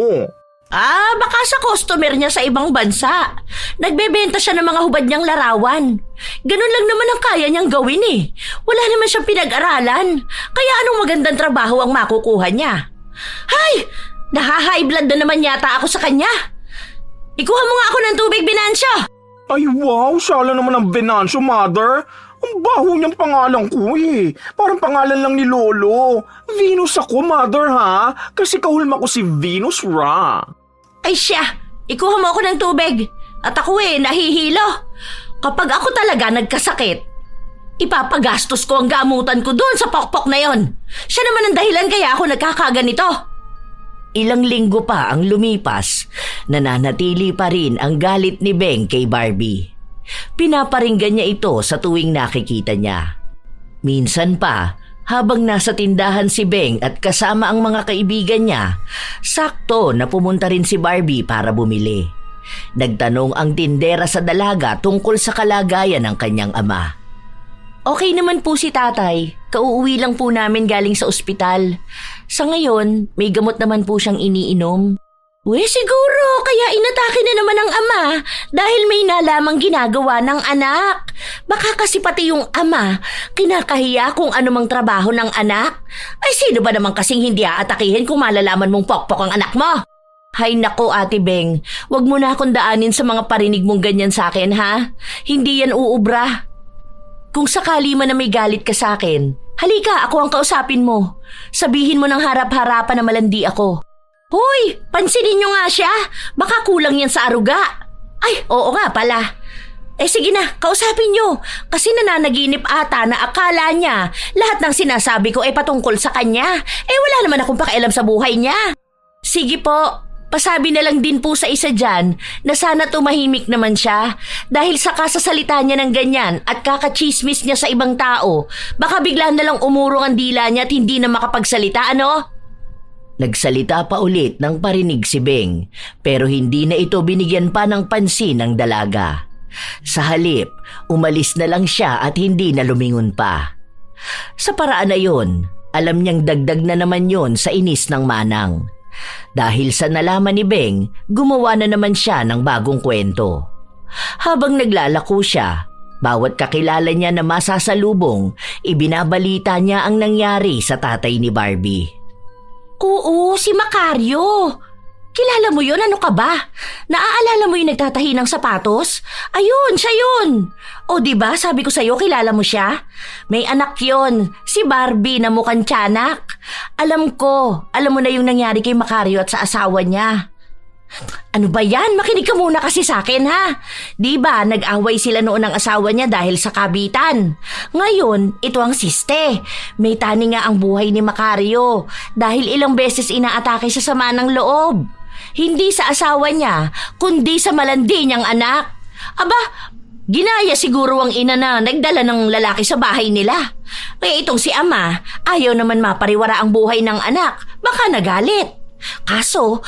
Baka sa customer niya sa ibang bansa. Nagbebenta siya ng mga hubad niyang larawan. Ganun lang naman ang kaya niyang gawin Wala naman siyang pinag-aralan. Kaya anong magandang trabaho ang makukuha niya? Hay! Naha-high blood na naman yata ako sa kanya. Ikuha mo nga ako ng tubig, Binansyo. Ay wow, sala naman ang Venancio, mother. Ang baho niyang pangalan ko Parang pangalan lang ni Lolo. Venus ako, mother ha? Kasi kahulma ko si Venus Ra. Ay siya, ikuha mo ako ng tubig. At ako nahihilo. Kapag ako talaga nagkasakit, ipapagastos ko ang gamutan ko doon sa pokpok na yon. Siya naman ang dahilan kaya ako nagkakaganito. Ilang linggo pa ang lumipas, nananatili pa rin ang galit ni Beng kay Barbie. Pinaparinggan niya ito sa tuwing nakikita niya. Minsan pa, habang nasa tindahan si Beng at kasama ang mga kaibigan niya, sakto na pumunta rin si Barbie para bumili. Nagtanong ang tindera sa dalaga tungkol sa kalagayan ng kanyang ama. Okay naman po si tatay. Kauuwi lang po namin galing sa ospital. Sa ngayon, may gamot naman po siyang iniinom. Siguro, kaya inatake na naman ang ama dahil may nalamang ginagawa ng anak. Baka kasi pati yung ama, kinakahiya kung anumang trabaho ng anak. Ay sino ba naman kasing hindi aatakihin kung malalaman mong pokpok ang anak mo? Hay nako Ate Beng, wag mo na akong daanin sa mga parinig mong ganyan sa akin ha. Hindi yan uubra. Kung sakali man na may galit ka sa akin, halika ako ang kausapin mo. Sabihin mo ng harap-harapan na malandi ako. Hoy, pansinin nyo nga siya. Baka kulang yan sa aruga. Ay, oo nga pala. Sige na, kausapin nyo. Kasi nananaginip ata na akala niya lahat ng sinasabi ko ay patungkol sa kanya. Wala naman akong pakialam sa buhay niya. Sige po, pasabi na lang din po sa isa dyan na sana tumahimik naman siya. Dahil sa kasasalita niya ng ganyan at kakachismis niya sa ibang tao, baka bigla na lang umurong ang dila niya at hindi na makapagsalita, ano? Nagsalita pa ulit ng parinig si Beng, pero hindi na ito binigyan pa ng pansin ng dalaga. Sa halip, umalis na lang siya at hindi na lumingon pa. Sa paraan na yon, alam niyang dagdag na naman yon sa inis ng manang. Dahil sa nalaman ni Beng, gumawa na naman siya ng bagong kwento. Habang naglalako siya, bawat kakilala niya na masasalubong, ibinabalita niya ang nangyari sa tatay ni Barbie. Oo, si Macario. Kilala mo yun? Ano ka ba? Naaalala mo yung nagtatahi ng sapatos? Ayun, siya yun. O diba, sabi ko sa'yo, kilala mo siya? May anak yon, si Barbie na mukhang tiyanak. Alam mo na yung nangyari kay Macario at sa asawa niya. Ano ba yan? Makinig ka muna kasi sa akin ha. Diba, nag-away sila noon ng asawa niya dahil sa kabitan. Ngayon, ito ang siste. May tani nga ang buhay ni Macario dahil ilang beses inaatake sa sama ng loob. Hindi sa asawa niya, kundi sa malandi niyang anak. Aba, ginaya siguro ang ina na nagdala ng lalaki sa bahay nila. Kaya itong si ama, ayaw naman mapariwara ang buhay ng anak. Baka nagalit. Kaso,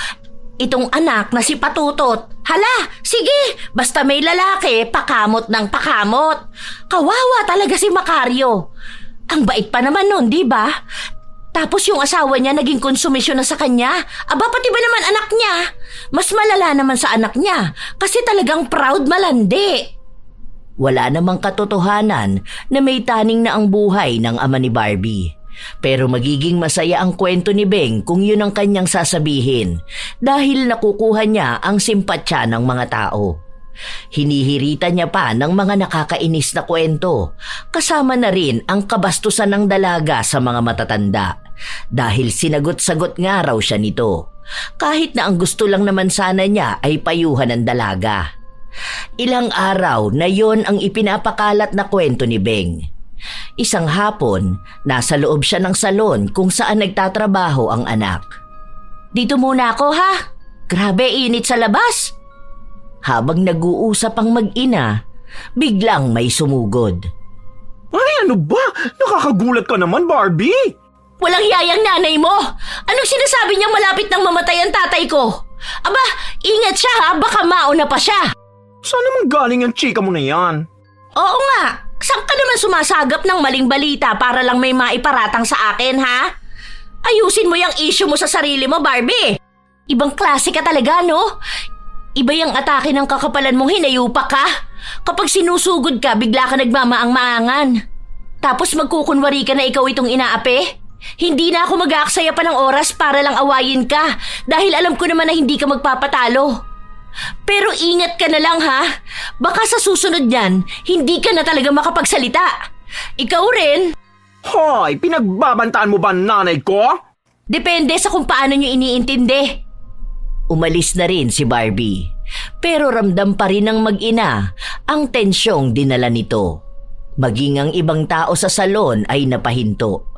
itong anak na si Patutot, hala, sige, basta may lalaki, pakamot ng pakamot. Kawawa talaga si Macario. Ang bait pa naman nun, di ba? Tapos yung asawa niya naging konsumisyon na sa kanya. Aba, pati ba naman anak niya? Mas malala naman sa anak niya kasi talagang proud malandi. Wala namang katotohanan na may taning na ang buhay ng ama ni Barbie. Pero magiging masaya ang kwento ni Beng kung yun ang kanyang sasabihin dahil nakukuha niya ang simpatsya ng mga tao. Hinihiritan niya pa ng mga nakakainis na kwento, kasama na rin ang kabastusan ng dalaga sa mga matatanda dahil sinagot-sagot nga raw siya nito, kahit na ang gusto lang naman sana niya ay payuhan ng dalaga. Ilang araw na yon ang ipinapakalat na kwento ni Beng. Isang hapon, nasa loob siya ng salon kung saan nagtatrabaho ang anak. "Dito muna ako ha, grabe init sa labas." Habang nag-uusap ang mag-ina, biglang may sumugod. Ay, ano ba? Nakakagulat ka naman, Barbie! "Walang yayang nanay mo! Anong sinasabi niyang malapit nang mamatay ang tatay ko? Aba, ingat siya ha, baka mauna pa siya." Saan naman galing ang chika mo na yan? "Oo nga, saan ka naman sumasagap ng maling balita para lang may maiparatang sa akin ha? Ayusin mo yung issue mo sa sarili mo, Barbie. Ibang klase ka talaga, no? Iba yung atake ng kakapalan mong hinayupa ka. Kapag sinusugod ka, bigla ka nagmamaang-maangan. Tapos magkukunwari ka na ikaw itong inaapi? Hindi na ako mag-aaksaya pa ng oras para lang awayin ka dahil alam ko naman na hindi ka magpapatalo. Pero ingat ka na lang ha. Baka sa susunod niyan, hindi ka na talaga makapagsalita. Ikaw rin." Hoy, pinagbabantaan mo ba ang nanay ko? "Depende sa kung paano nyo iniintindi." Umalis na rin si Barbie. Pero ramdam pa rin ng mag-ina ang tensyong dinala nito. Maging ang ibang tao sa salon ay napahinto.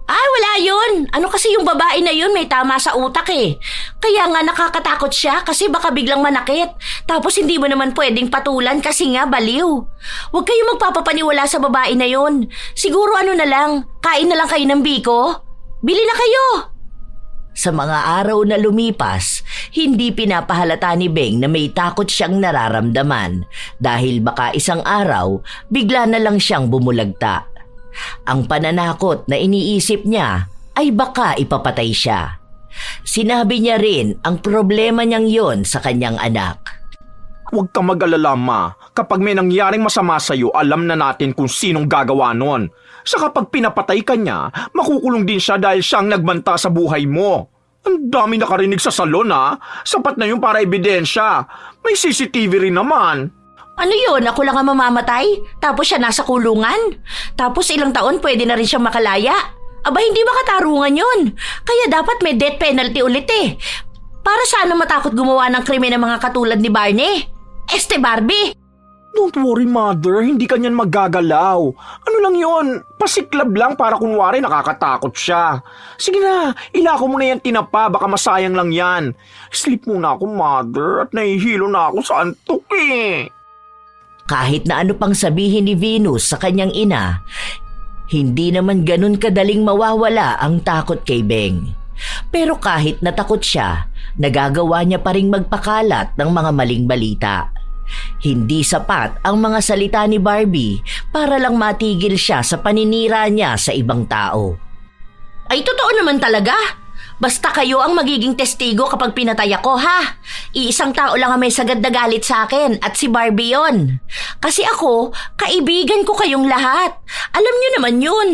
"Ay, wala yun. Ano kasi yung babae na yun may tama sa utak eh. Kaya nga nakakatakot siya kasi baka biglang manakit. Tapos hindi mo naman pwedeng patulan kasi nga baliw. Huwag kayong magpapapaniwala sa babae na yun. Siguro ano na lang, kain na lang kayo ng biko. Bili na kayo." Sa mga araw na lumipas, hindi pinapahalata ni Beng na may takot siyang nararamdaman dahil baka isang araw bigla na lang siyang bumulagta. Ang pananakot na iniisip niya ay baka ipapatay siya. Sinabi niya rin ang problema niyang yon sa kanyang anak. Huwag kang mag-alala, Ma. Kapag may nangyaring masama sa'yo, alam na natin kung sinong gagawa nun. Sa kapag pinapatay ka niya, makukulong din siya dahil siyang nagbanta sa buhay mo. Ang dami nakarinig sa salon ha. Sapat na yun para ebidensya. May CCTV rin naman. Ano yun? Ako lang ang mamamatay? Tapos siya nasa kulungan? Tapos ilang taon pwede na rin siyang makalaya? Aba, hindi makatarungan yun. Kaya dapat may death penalty ulit eh. Para sana matakot gumawa ng krimen ng mga katulad ni Barney. Barbie! Don't worry, Mother. Hindi ka niyan magagalaw. Ano lang yon? Pasiklab lang para kunwari nakakatakot siya. Sige na, ilako mo na yan tinapa. Baka masayang lang yan. Sleep muna ako, Mother. At nahihilo na ako sa antok eh. Kahit na ano pang sabihin ni Venus sa kanyang ina, hindi naman ganun kadaling mawawala ang takot kay Beng. Pero kahit natakot siya, nagagawa niya pa ring magpakalat ng mga maling balita. Hindi sapat ang mga salita ni Barbie para lang matigil siya sa paninira niya sa ibang tao. Ay, totoo naman talaga. Basta kayo ang magiging testigo kapag pinatay ako, ha? Iisang tao lang ang may sagad na galit sa akin at si Barbie yon. Kasi ako, kaibigan ko kayong lahat. Alam niyo naman yun.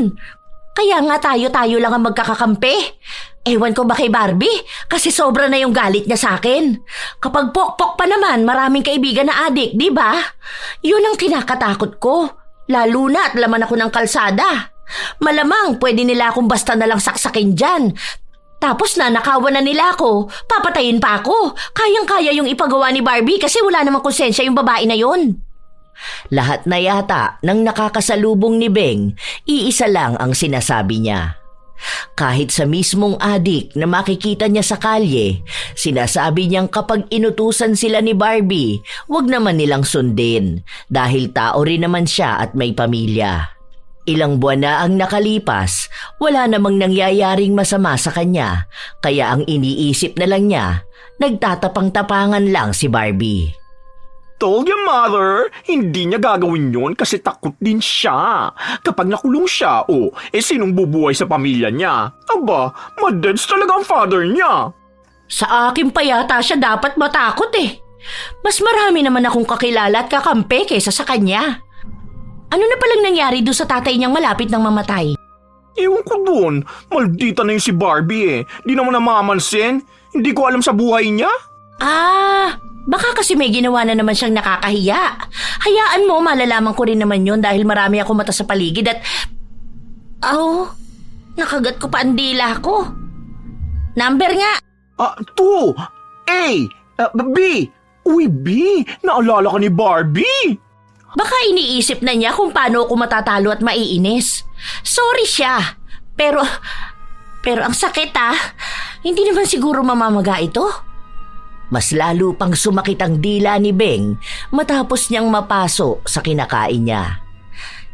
Kaya nga tayo lang ang magkakakampi. Ewan ko ba kay Barbie? Kasi sobra na yung galit niya sa akin. Kapag pokpok pa naman, maraming kaibigan na adik, di ba? Yun ang kinakatakot ko. Lalo na at laman ako ng kalsada. Malamang pwede nila akong basta na lang saksakin dyan. Tapos nanakawan na nila ako, papatayin pa ako. Kayang-kaya yung ipagawa ni Barbie kasi wala namang konsensya yung babae na yon. Lahat na yata ng nakakasalubong ni Beng, iisa lang ang sinasabi niya. Kahit sa mismong adik na makikita niya sa kalye, sinasabi niyang kapag inutusan sila ni Barbie, wag naman nilang sundin dahil tao rin naman siya at may pamilya. Ilang buwan na ang nakalipas, wala namang nangyayaring masama sa kanya, kaya ang iniisip na lang niya, nagtatapang-tapangan lang si Barbie. Told you, Mother, hindi niya gagawin yun kasi takot din siya. Kapag nakulong siya, sinong bubuhay sa pamilya niya? Aba, madeds talaga ang father niya. Sa akin pa yata siya dapat matakot eh. Mas marami naman akong kakilala at kakampi kaysa sa kanya. Ano na palang nangyari doon sa tatay niyang malapit ng mamatay? Ewan ko dun. Maldita na yung si Barbie eh. Di naman namamansin. Hindi ko alam sa buhay niya. Baka kasi may ginawa na naman siyang nakakahiya. Hayaan mo, malalaman ko rin naman yun dahil marami ako mata sa paligid at... nakagat ko pa ang dila ko. Number nga. 2. A. B. Uy, B. Naalala ka ni Barbie. Baka iniisip na niya kung paano ako matatalo at maiinis. Sorry siya. Pero ang sakit Hindi naman siguro mamamaga ito. Mas lalo pang sumakit ang dila ni Beng matapos niyang mapaso sa kinakain niya.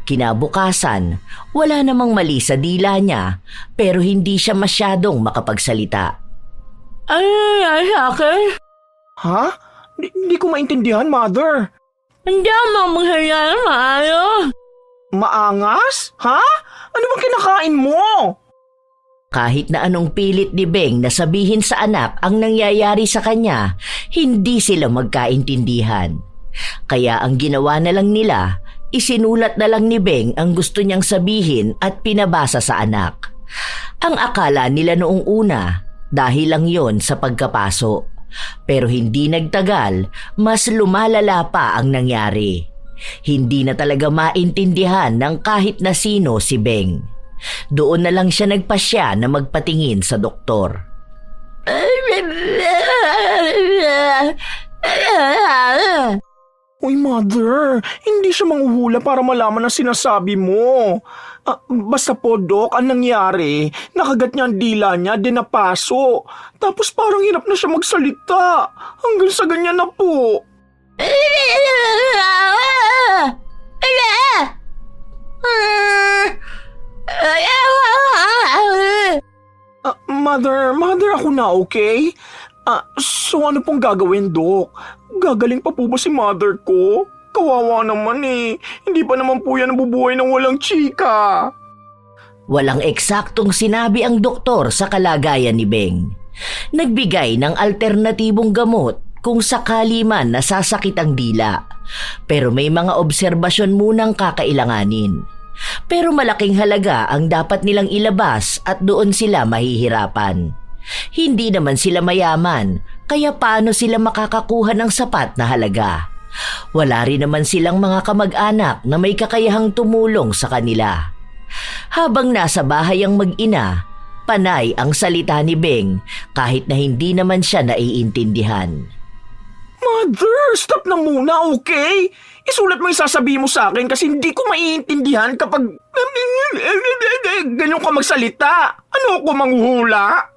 Kinabukasan, wala namang mali sa dila niya pero hindi siya masyadong makapagsalita. Ano nangyari sa akin? Ha? Hindi ko maintindihan, Mother. Hindi mo maghaya ng maayos. Maangas? Ha? Ano bang kinakain mo? Kahit na anong pilit ni Beng na sabihin sa anak ang nangyayari sa kanya, hindi sila magkaintindihan. Kaya ang ginawa na lang nila, isinulat na lang ni Beng ang gusto niyang sabihin at pinabasa sa anak. Ang akala nila noong una, dahil lang yon sa pagkapaso. Pero hindi nagtagal, mas lumalala pa ang nangyari. Hindi na talaga maintindihan ng kahit na sino si Beng. Doon na lang siya nagpasya na magpatingin sa doktor. Uy, Mother, hindi siya manghuhula para malaman ang sinasabi mo. Basta po, Dok, ang nangyari, nakagat niya ang dila niya, din napaso. Tapos parang hirap na siya magsalita. Hanggang sa ganyan na po. Mother, ako na, okay? So ano pong gagawin, Dok? Gagaling pa po ba si Mother ko? Kawawa naman eh. Hindi pa naman po yan nabubuhay ng walang chika. Walang eksaktong sinabi ang doktor sa kalagayan ni Beng. Nagbigay ng alternatibong gamot kung sakali man nasasakit ang dila. Pero may mga obserbasyon munang kakailanganin. Pero malaking halaga ang dapat nilang ilabas at doon sila mahihirapan. Hindi naman sila mayaman, kaya paano sila makakakuha ng sapat na halaga? Wala rin naman silang mga kamag-anak na may kakayahang tumulong sa kanila. Habang nasa bahay ang mag-ina, panay ang salita ni Beng kahit na hindi naman siya naiintindihan. Mother, stop na muna, okay? Isulat mo yung sasabihin mo sa akin kasi hindi ko maiintindihan kapag ganyan ka magsalita. Ano ako manghuhula?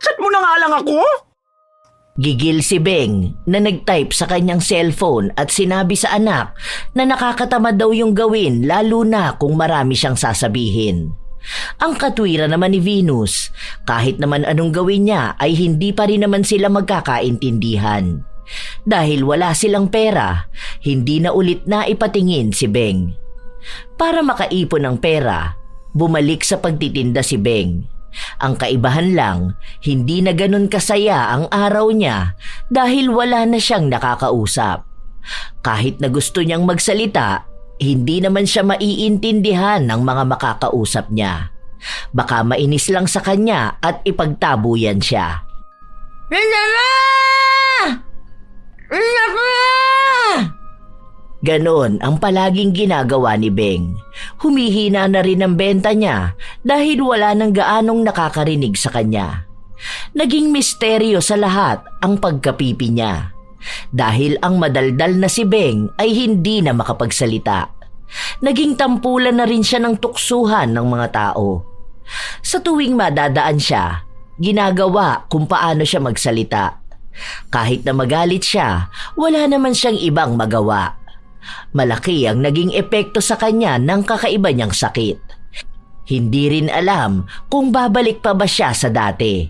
Chat mo na nga lang ako? Gigil si Beng na nag-type sa kanyang cellphone at sinabi sa anak na nakakatamad daw yung gawin lalo na kung marami siyang sasabihin. Ang katwiran naman ni Venus, kahit naman anong gawin niya ay hindi pa rin naman sila magkakaintindihan. Dahil wala silang pera, hindi na ulit na ipatingin si Beng. Para makaipon ng pera, bumalik sa pagtitinda si Beng. Ang kaibahan lang, hindi na ganun kasaya ang araw niya dahil wala na siyang nakakausap. Kahit na gusto niyang magsalita, hindi naman siya maiintindihan ng mga makakausap niya. Baka mainis lang sa kanya at ipagtabuyan siya. Ganon ang palaging ginagawa ni Beng. Humihina na rin ang benta niya dahil wala nang gaanong nakakarinig sa kanya. Naging misteryo sa lahat ang pagkapipi niya. Dahil ang madaldal na si Beng ay hindi na makapagsalita. Naging tampulan na rin siya ng tuksuhan ng mga tao. Sa tuwing madadaan siya, ginagawa kung paano siya magsalita. Kahit na magalit siya, wala naman siyang ibang magawa. Malaki ang naging epekto sa kanya ng kakaiba niyang sakit. Hindi rin alam kung babalik pa ba siya sa dati.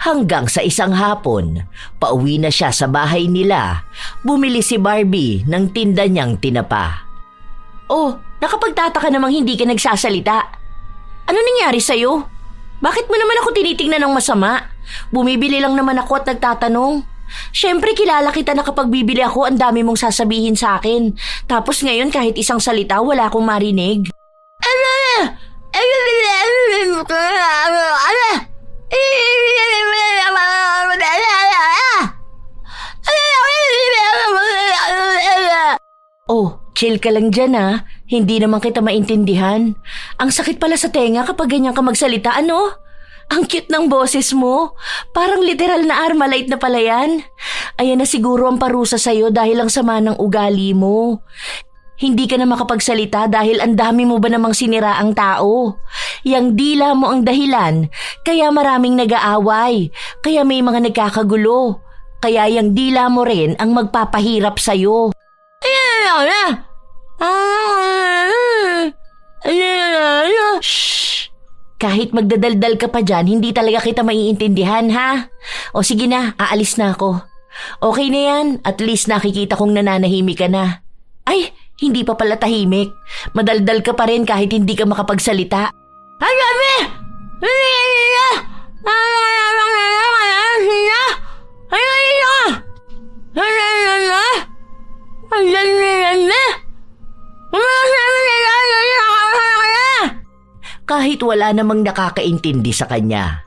Hanggang sa isang hapon, pauwi na siya sa bahay nila, bumili si Barbie ng tinda niyang tinapa. Oh, nakapagtataka namang hindi ka nagsasalita. Ano nangyari sa'yo? Bakit mo naman ako tinitingnan ng masama? Bumibili lang naman ako at nagtatanong. Siyempre kilala kita na kapag bibili ako, ang dami mong sasabihin sa akin. Tapos ngayon kahit isang salita wala akong marinig. Oh, chill ka lang dyan ah. Hindi naman kita maintindihan. Ang sakit pala sa tenga kapag ganyan ka magsalita, ano? Ang cute ng boses mo. Parang literal na Armalite na pala yan. Ayan na siguro ang parusa sa'yo dahil ang sama ng ugali mo. Hindi ka na makapagsalita dahil ang dami mo ba namang siniraang tao. Yang dila mo ang dahilan, kaya maraming nag-aaway, kaya may mga nagkakagulo. Kaya yang dila mo rin ang magpapahirap sa'yo. Shhh! Kahit magdadaldal ka pa dyan, hindi talaga kita maiintindihan, ha? O sige na, aalis na ako. Okay na yan, at least nakikita kong nananahimik ka na. Ay, hindi pa pala tahimik. Madaldal ka pa rin kahit hindi ka makapagsalita. Ay, sabi! Kahit wala namang nakakaintindi sa kanya.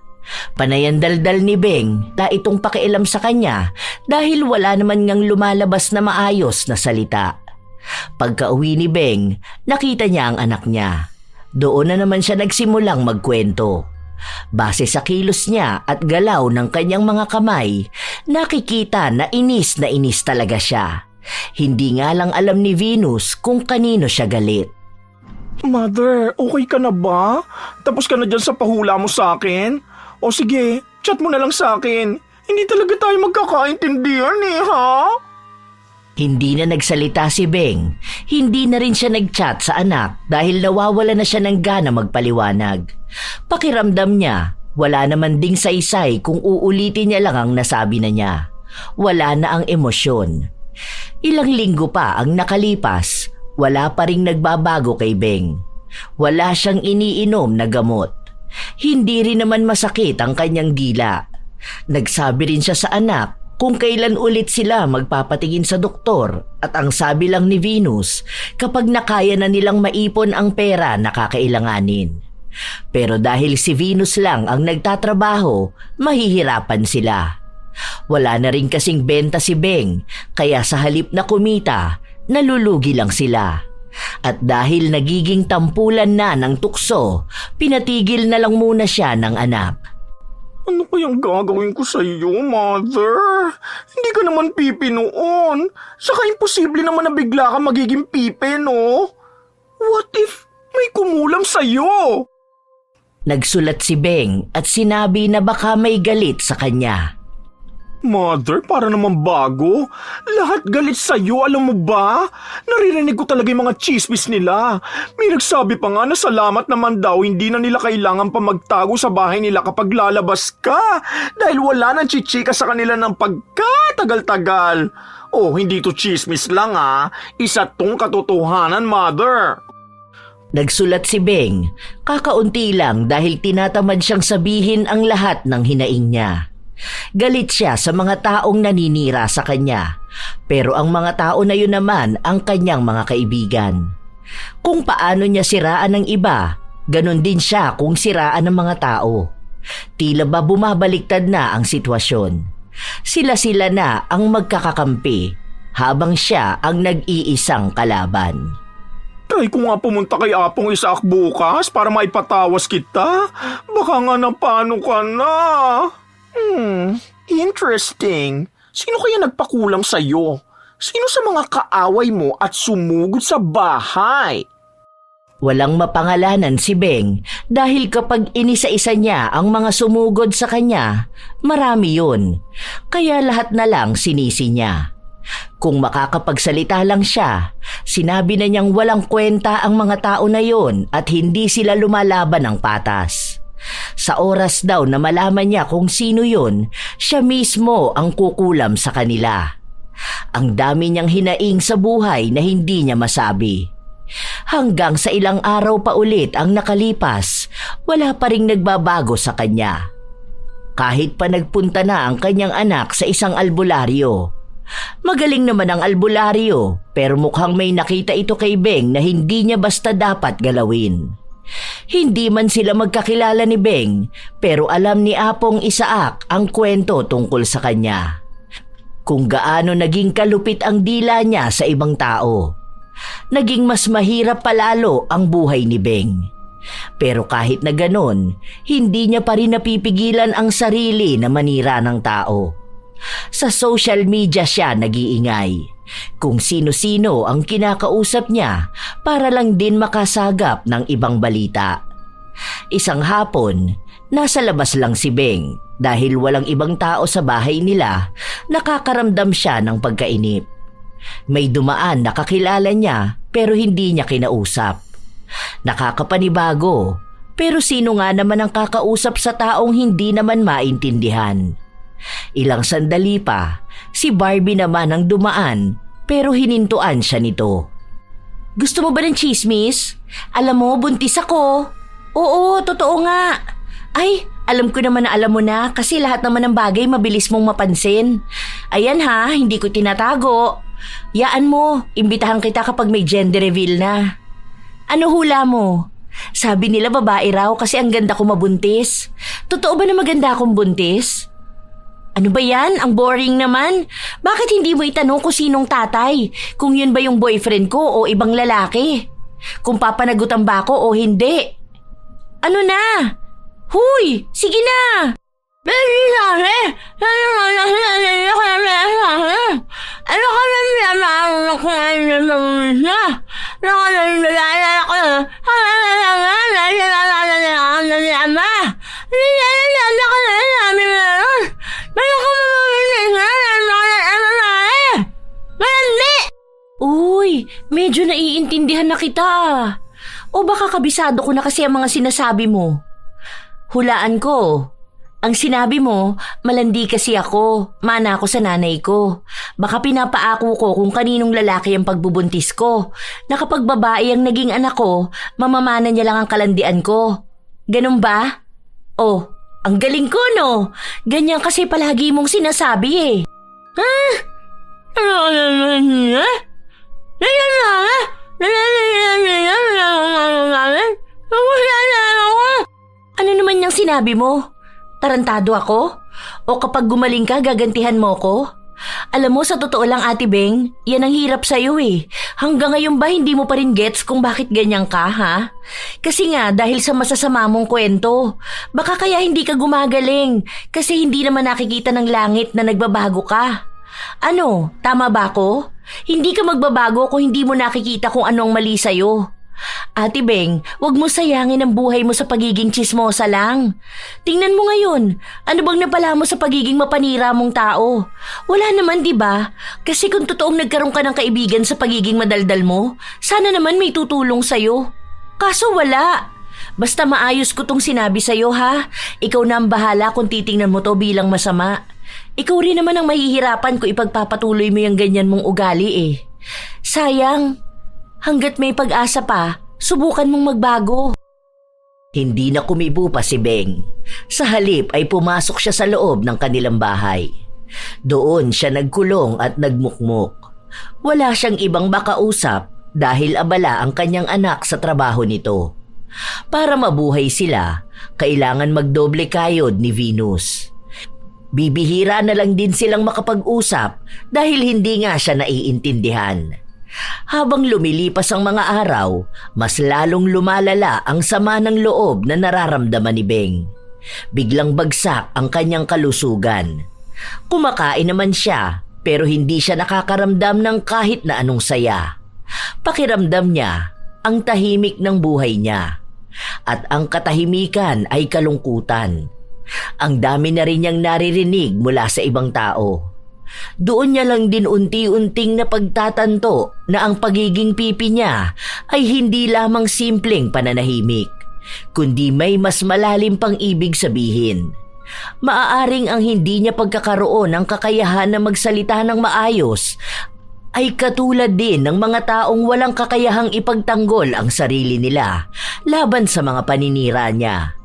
Panay ang daldal ni Beng na itong pakialam sa kanya dahil wala naman ngang lumalabas na maayos na salita. Pagka-uwi ni Beng, nakita niya ang anak niya. Doon na naman siya nagsimulang magkwento. Base sa kilos niya at galaw ng kanyang mga kamay, nakikita na inis talaga siya. Hindi nga lang alam ni Venus kung kanino siya galit. Mother, okay ka na ba? Tapos ka na dyan sa pahula mo sa akin? O sige, chat mo na lang sa akin. Hindi talaga tayo magkakaintindihan ha? Hindi na nagsalita si Beng. Hindi na rin siya nag-chat sa anak dahil nawawala na siya ng gana magpaliwanag. Pakiramdam niya, wala naman ding saysay kung uulitin niya lang ang nasabi na niya. Wala na ang emosyon. Ilang linggo pa ang nakalipas, wala pa ring nagbabago kay Beng. Wala siyang iniinom na gamot. Hindi rin naman masakit ang kanyang dila. Nagsabi rin siya sa anak kung kailan ulit sila magpapatingin sa doktor at ang sabi lang ni Venus kapag nakaya na nilang maipon ang pera na kakailanganin. Pero dahil si Venus lang ang nagtatrabaho, mahihirapan sila. Wala na rin kasing benta si Beng kaya sa halip na kumita, nalulugi lang sila. At dahil nagiging tampulan na ng tukso, pinatigil na lang muna siya ng anak. Ano kayang gagawin ko sa iyo, Mother? Hindi ka naman pipi noon. Saka imposible naman na bigla ka magiging pipi, no? What if may kumulam sa iyo? Nagsulat si Beng at sinabi na baka may galit sa kanya. Mother, para naman bago. Lahat galit sa'yo, alam mo ba? Naririnig ko talaga yung mga chismis nila. May nagsabi pa nga na salamat naman daw hindi na nila kailangan pa magtago sa bahay nila kapag lalabas ka. Dahil wala nang chichika sa kanila ng pagkatagal-tagal. Oh, hindi to chismis lang ha. Isa tong katotohanan, Mother. Nagsulat si Beng, kakaunti lang dahil tinatamad siyang sabihin ang lahat ng hinaing niya. Galit siya sa mga taong naninira sa kanya, pero ang mga tao na yun naman ang kanyang mga kaibigan. Kung paano niya siraan ng iba, ganon din siya kung siraan ng mga tao. Tila ba bumabaliktad na ang sitwasyon. Sila-sila na ang magkakakampi, habang siya ang nag-iisang kalaban. Try ko nga pumunta kay Apong Isaac bukas para maipatawas kita. Baka nga napano ka na. Interesting. Sino kaya nagpakulam sa'yo? Sino sa mga kaaway mo at sumugod sa bahay? Walang mapangalanan si Beng dahil kapag inisa-isa niya ang mga sumugod sa kanya, marami yun. Kaya lahat na lang sinisi niya. Kung makakapagsalita lang siya, sinabi na niyang walang kwenta ang mga tao na yon at hindi sila lumalaban ng patas. Sa oras daw na malaman niya kung sino yun, siya mismo ang kukulam sa kanila. Ang dami niyang hinaing sa buhay na hindi niya masabi. Hanggang sa ilang araw pa ulit ang nakalipas, wala pa ring nagbabago sa kanya. kahit pa nagpunta na ang kanyang anak sa isang albularyo. Magaling naman ang albularyo pero mukhang may nakita ito kay Beng na hindi niya basta dapat galawin. Hindi man sila magkakilala ni Beng pero alam ni Apong Isaak ang kwento tungkol sa kanya. Kung gaano naging kalupit ang dila niya sa ibang tao. Naging mas mahirap palalo ang buhay ni Beng. Pero kahit na ganon, hindi niya pa rin napipigilan ang sarili na manira ng tao. Sa social media siya nag-iingay. Kung sino-sino ang kinakausap niya para lang din makasagap ng ibang balita. Isang hapon, nasa labas lang si Beng dahil walang ibang tao sa bahay nila, nakakaramdam siya ng pagkainip. May dumaan na kakilala niya pero hindi niya kinausap. Nakakapanibago, pero sino nga naman ang kakausap sa taong hindi naman maintindihan? Ilang sandali pa, si Barbie naman ang dumaan pero hinintuan siya nito. Gusto mo ba ng chismis? Alam mo, buntis ako. Oo, totoo nga. Ay, alam ko naman na alam mo na kasi lahat naman ng bagay mabilis mong mapansin. Ayan ha, hindi ko tinatago. Yaan mo, imbitahan kita kapag may gender reveal na. Ano hula mo? Sabi nila babae raw kasi ang ganda ko mabuntis. Totoo ba na maganda akong buntis? Ano ba yan? Ang boring naman. Bakit hindi mo itanong kung sinong tatay? Kung yun ba yung boyfriend ko o ibang lalaki? Kung papanagutan ba ako o hindi? Ano na? Huy! Sige na! Uy, medyo naiintindihan na kita. O baka kabisado ko na kasi ang mga sinasabi mo. Hulaan ko. Ang sinabi mo, malandi kasi ako. Mana ako sa nanay ko. Baka pinapaako ko kung kaninong lalaki ang pagbubuntis ko. Na kapag babae ang naging anak ko, mamamana niya lang ang kalandian ko. Ganun ba? Oh, ang galing ko no. Ganyan kasi palagi mong sinasabi eh. Ano naman yung sinabi mo? Tarantado ako? O kapag gumaling ka, gagantihan mo ko? Alam mo, sa totoo lang Ate Beng, yan ang hirap sa'yo eh. Hanggang ngayon ba hindi mo pa rin gets kung bakit ganyan ka, ha? Kasi nga, dahil sa masasama mong kwento. Baka kaya hindi ka gumagaling kasi hindi naman nakikita ng langit na nagbabago ka. Ano, tama ba ako? Hindi ka magbabago kung hindi mo nakikita kung anong mali sa'yo. Ate Beng, wag mo sayangin ang buhay mo sa pagiging tsismosa lang. Tingnan mo ngayon, ano bang napala mo sa pagiging mapanira mong tao? Wala naman, di ba? Kasi kung totoong nagkaroon ka ng kaibigan sa pagiging madaldal mo, sana naman may tutulong sa'yo. Kaso wala. Basta maayos ko tong sinabi sa'yo ha. Ikaw na ang bahala kung titingnan mo to bilang masama. Ikaw rin naman ang mahihirapan kung ipagpapatuloy mo yung ganyan mong ugali eh. Sayang. Hanggat may pag-asa pa, subukan mong magbago. Hindi na kumibo pa si Beng. Sa halip ay pumasok siya sa loob ng kanilang bahay. Doon siya nagkulong at nagmukmok. Wala siyang ibang makausap dahil abala ang kanyang anak sa trabaho nito. Para mabuhay sila, kailangan magdoble kayod ni Venus. Bibihira na lang din silang makapag-usap dahil hindi nga siya naiintindihan. Habang lumilipas ang mga araw, mas lalong lumalala ang sama ng loob na nararamdaman ni Beng. Biglang bagsak ang kanyang kalusugan. Kumakain naman siya pero hindi siya nakakaramdam ng kahit na anong saya. Pakiramdam niya ang tahimik ng buhay niya. At ang katahimikan ay kalungkutan. Ang dami na rin niyang naririnig mula sa ibang tao. Doon niya lang din unti-unting napagtatanto na ang pagiging pipi niya ay hindi lamang simpleng pananahimik, kundi may mas malalim pang ibig sabihin. Maaaring ang hindi niya pagkakaroon ng kakayahan na magsalita ng maayos ay katulad din ng mga taong walang kakayahang ipagtanggol ang sarili nila laban sa mga paninira niya.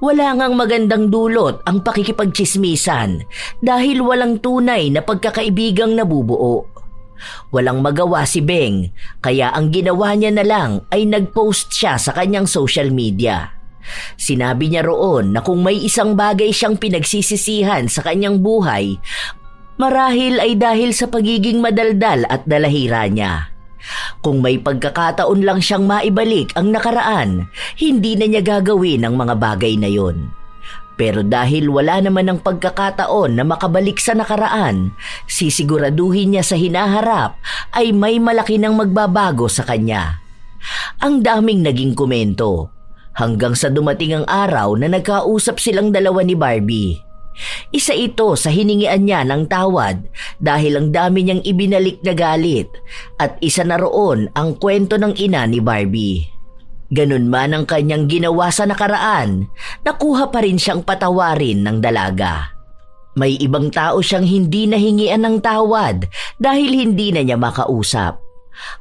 Wala ngang magandang dulot ang pakikipagtsismisan dahil walang tunay na pagkakaibigang nabubuo. Walang magawa si Beng, kaya ang ginawa niya na lang ay nag-post siya sa kanyang social media. Sinabi niya roon na kung may isang bagay siyang pinagsisisihan sa kanyang buhay, marahil ay dahil sa pagiging madaldal at dalahira niya. Kung may pagkakataon lang siyang maibalik ang nakaraan, hindi na niya gagawin ang mga bagay na yon. Pero dahil wala naman ang pagkakataon na makabalik sa nakaraan, sisiguraduhin niya sa hinaharap ay may malaki nang magbabago sa kanya. Ang daming naging komento, hanggang sa dumating ang araw na nagkausap silang dalawa ni Barbie. Isa ito sa hiningian niya ng tawad dahil ang dami niyang ibinalik na galit, at isa na roon ang kwento ng ina ni Barbie. Ganun man ang kanyang ginawa sa nakaraan, nakuha pa rin siyang patawarin ng dalaga. May ibang tao siyang hindi nahingian ng tawad dahil hindi na niya makausap.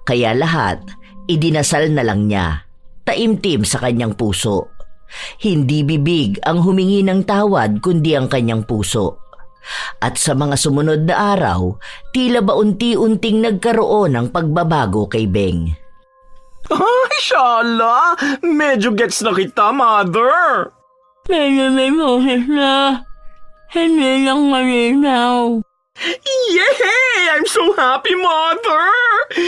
Kaya lahat, idinasal na lang niya, taimtim sa kanyang puso. Hindi bibig ang humingi ng tawad kundi ang kanyang puso. At sa mga sumunod na araw, tila ba unti-unting nagkaroon ng pagbabago kay Beng. Ay, Shala! Medyo gets na kita, Mother! Pero may boses na hindi lang malinaw. Yay! I'm so happy, Mother!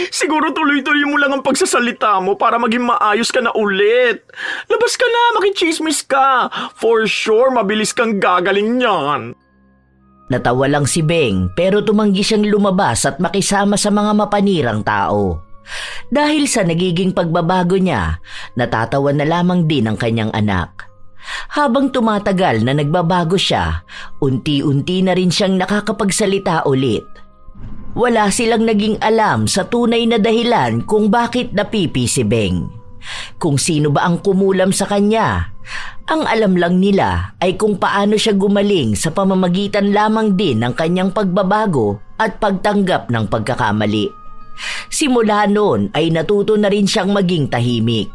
Siguro tuloy-tuloy mo lang ang pagsasalita mo para maging maayos ka na ulit. Labas ka na, makichismis ka. For sure, mabilis kang gagaling niyan. Natawa lang si Beng pero tumanggi siyang lumabas at makisama sa mga mapanirang tao. Dahil sa nagiging pagbabago niya, natatawa na lamang din ang kanyang anak. Habang tumatagal na nagbabago siya, unti-unti na rin siyang nakakapagsalita ulit. Wala silang naging alam sa tunay na dahilan kung bakit napipi si Beng. Kung sino ba ang kumulam sa kanya. Ang alam lang nila ay kung paano siya gumaling sa pamamagitan lamang din ng kanyang pagbabago at pagtanggap ng pagkakamali. Simula noon ay natuto na rin siyang maging tahimik.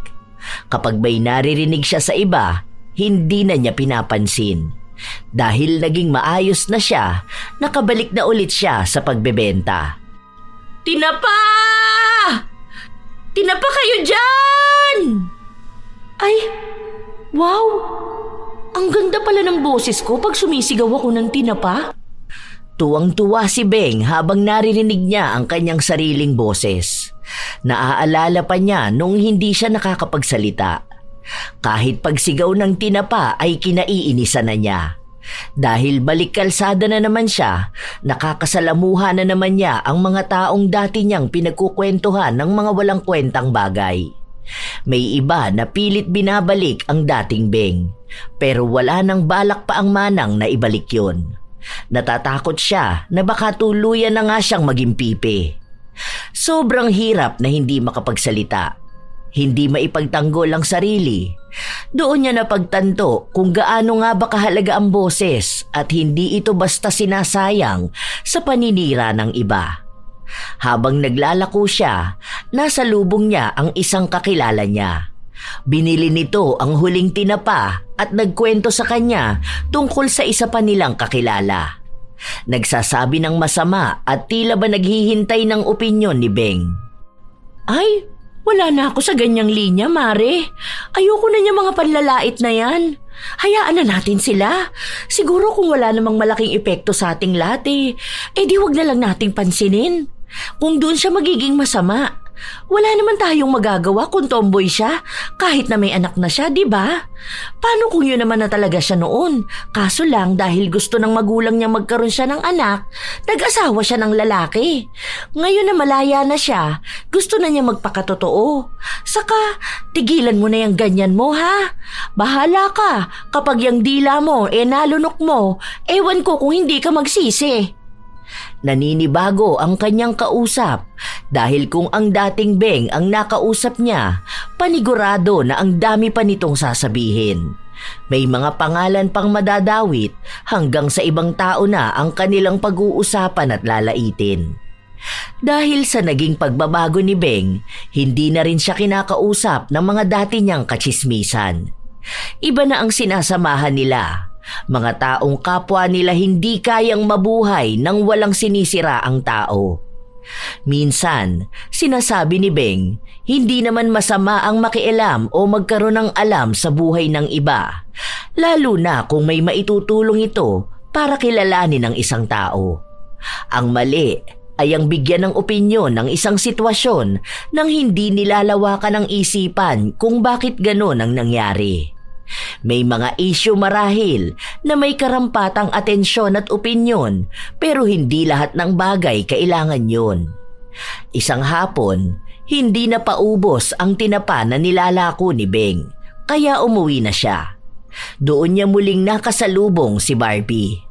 Kapag may naririnig siya sa iba, hindi na niya pinapansin. Dahil naging maayos na siya, nakabalik na ulit siya sa pagbebenta. Tinapa! Tinapa kayo dyan! Ay, wow! Ang ganda pala ng boses ko pag sumisigaw ako ng tinapa. Tuwang-tuwa si Beng habang naririnig niya ang kanyang sariling boses. Naaalala pa niya nung hindi siya nakakapagsalita. Kahit pagsigaw ng tinapa ay kinaiinisan na niya. Dahil balik kalsada na naman siya, nakakasalamuha na naman niya ang mga taong dati niyang pinagkukwentuhan ng mga walang kwentang bagay. May iba na pilit binabalik ang dating Beng, pero wala nang balak pa ang manang na ibalik yun. Natatakot siya na baka tuluyan na nga siyang maging pipi. Sobrang hirap na hindi makapagsalita. Hindi maipagtanggol ang sarili. Doon niya napagtanto kung gaano nga ba kahalaga ang boses at hindi ito basta sinasayang sa paninira ng iba. Habang naglalako siya, nasa lubong niya ang isang kakilala niya. Binili nito ang huling tinapa at nagkwento sa kanya tungkol sa isa pa nilang kakilala. Nagsasabi ng masama at tila ba naghihintay ng opinyon ni Beng. Ay, wala na ako sa ganyang linya, Mare. Ayoko na niya mga panlalait na yan. Hayaan na natin sila. Siguro kung wala namang malaking epekto sa ating lahat di wag na lang nating pansinin. Kung doon siya magiging masama, wala naman tayong magagawa kung tomboy siya kahit na may anak na siya, di ba? Paano kung yun naman na talaga siya noon? Kaso lang dahil gusto ng magulang niya magkaroon siya ng anak, nag-asawa siya ng lalaki. Ngayon na malaya na siya, gusto na niya magpakatotoo. Saka, tigilan mo na yung ganyan mo, ha? Bahala ka. Kapag yung dila mo, nalunok mo, ewan ko kung hindi ka magsisi. Naninibago ang kanyang kausap dahil kung ang dating Beng ang nakausap niya, panigurado na ang dami pa nitong sasabihin. May mga pangalan pang madadawit hanggang sa ibang tao na ang kanilang pag-uusapan at lalaitin. Dahil sa naging pagbabago ni Beng, hindi na rin siya kinakausap ng mga dati niyang katsismisan. Iba na ang sinasamahan nila. Mga taong kapwa nila hindi kayang mabuhay nang walang sinisira ang tao. Minsan, sinasabi ni Beng, hindi naman masama ang makialam o magkaroon ng alam sa buhay ng iba, lalo na kung may maitutulong ito para kilalanin ang isang tao. Ang mali ay ang bigyan ng opinyon ng isang sitwasyon nang hindi nilalawakan ang isipan kung bakit ganon ang nangyari. May mga isyu marahil na may karampatang atensyon at opinyon pero hindi lahat ng bagay kailangan yon. Isang hapon, hindi na paubos ang tinapa na nilalako ni Beng kaya umuwi na siya. Doon niya muling nakasalubong si Barbie.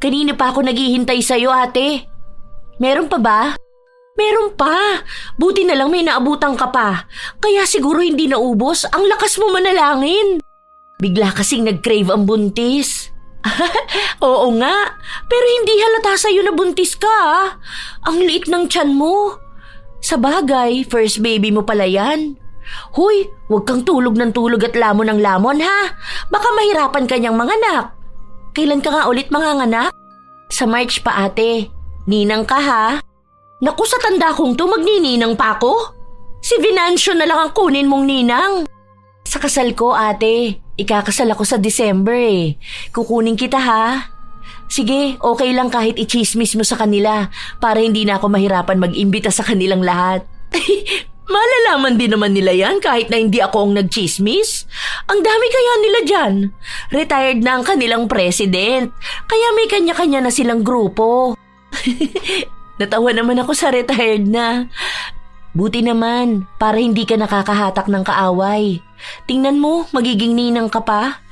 Kanina pa ako naghihintay sa'yo, ate. Meron pa ba? Meron pa. Buti na lang may naabutan ka pa. Kaya siguro hindi naubos. Ang lakas mo manalangin. Bigla kasing nag-crave ang buntis. Oo nga, pero hindi halata sa'yo na buntis ka. Ang liit ng tiyan mo. Sa bagay, first baby mo pala yan. Hoy, huwag kang tulog ng tulog at lamon ng lamon ha. Baka mahirapan kanyang manganak. Kailan ka nga ulit manganganak? Sa March pa ate. Ninang ka ha? Naku, sa tanda kong to, magnininang pa ako. Si Venancio na lang ang kunin mong ninang. Sa kasal ko ate. Ikakasal ako sa December eh. Kukunin kita ha. Sige, okay lang kahit i-chismis mo sa kanila para hindi na ako mahirapan mag-imbita sa kanilang lahat. Malalaman din naman nila yan kahit na hindi ako ang nag-chismis. Ang dami kaya nila dyan. Retired na ang kanilang president. Kaya may kanya-kanya na silang grupo. Natawa naman ako sa retired na. Buti naman, para hindi ka nakakahatak ng kaaway. Tingnan mo, magiging ninang ka pa.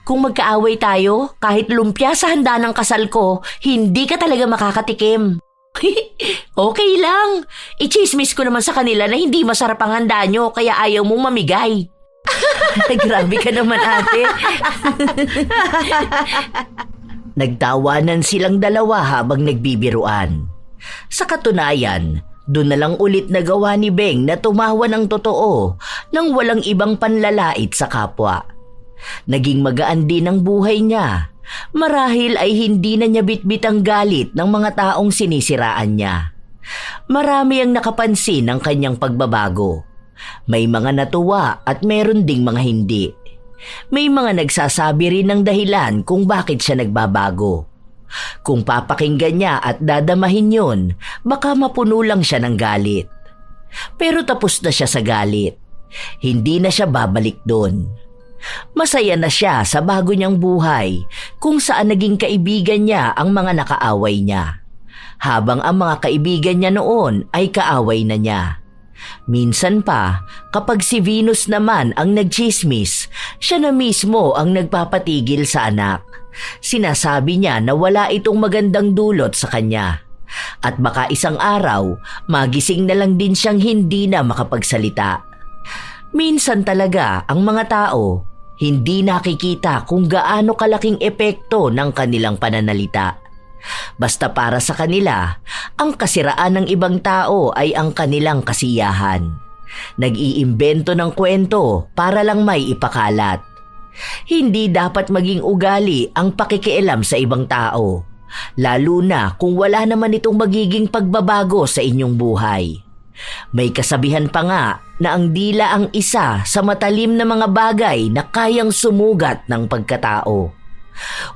Kung magkaaway tayo, kahit lumpia sa handa ng kasal ko, hindi ka talaga makakatikim. Okay lang. I-chismis ko naman sa kanila na hindi masarap ang handa nyo, kaya ayaw mong mamigay. Grabe ka naman, ate. Nagtawanan silang dalawa habang nagbibiruan. Sa katunayan, doon na lang ulit nagawa ni Beng na tumawa ng totoo nang walang ibang panlalait sa kapwa. Naging magaan din ang buhay niya. Marahil ay hindi na niya bitbit ang galit ng mga taong sinisiraan niya. Marami ang nakapansin ng kanyang pagbabago. May mga natuwa at meron ding mga hindi. May mga nagsasabi rin ng dahilan kung bakit siya nagbabago. Kung papakinggan niya at dadamahin yun, baka mapuno lang siya ng galit. Pero tapos na siya sa galit. Hindi na siya babalik doon. Masaya na siya sa bago niyang buhay kung saan naging kaibigan niya ang mga nakaaway niya. Habang ang mga kaibigan niya noon ay kaaway na niya. Minsan pa, kapag si Venus naman ang nagchismis, siya na mismo ang nagpapatigil sa anak. Sinasabi niya na wala itong magandang dulot sa kanya. At baka isang araw, magising na lang din siyang hindi na makapagsalita. Minsan talaga ang mga tao hindi nakikita kung gaano kalaking epekto ng kanilang pananalita. Basta para sa kanila, ang kasiraan ng ibang tao ay ang kanilang kasiyahan. Nag-iimbento ng kwento para lang may ipakalat. Hindi dapat maging ugali ang pakikialam sa ibang tao, lalo na kung wala naman itong magiging pagbabago sa inyong buhay. May kasabihan pa nga na ang dila ang isa sa matalim na mga bagay na kayang sumugat ng pagkatao.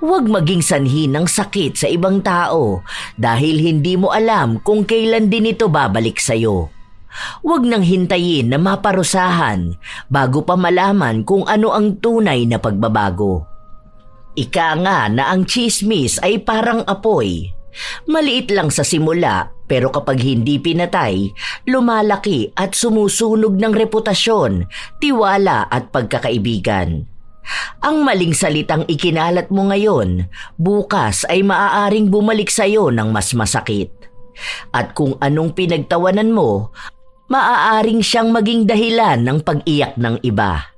Huwag maging sanhi ng sakit sa ibang tao dahil hindi mo alam kung kailan din ito babalik sa'yo. Huwag nang hintayin na maparusahan bago pa malaman kung ano ang tunay na pagbabago. Ika nga na ang chismis ay parang apoy. Maliit lang sa simula pero kapag hindi pinatay, lumalaki at sumusunog ng reputasyon, tiwala at pagkakaibigan. Ang maling salitang ikinalat mo ngayon, bukas ay maaaring bumalik sa'yo ng mas masakit. At kung anong pinagtawanan mo, maaaring siyang maging dahilan ng pag-iyak ng iba.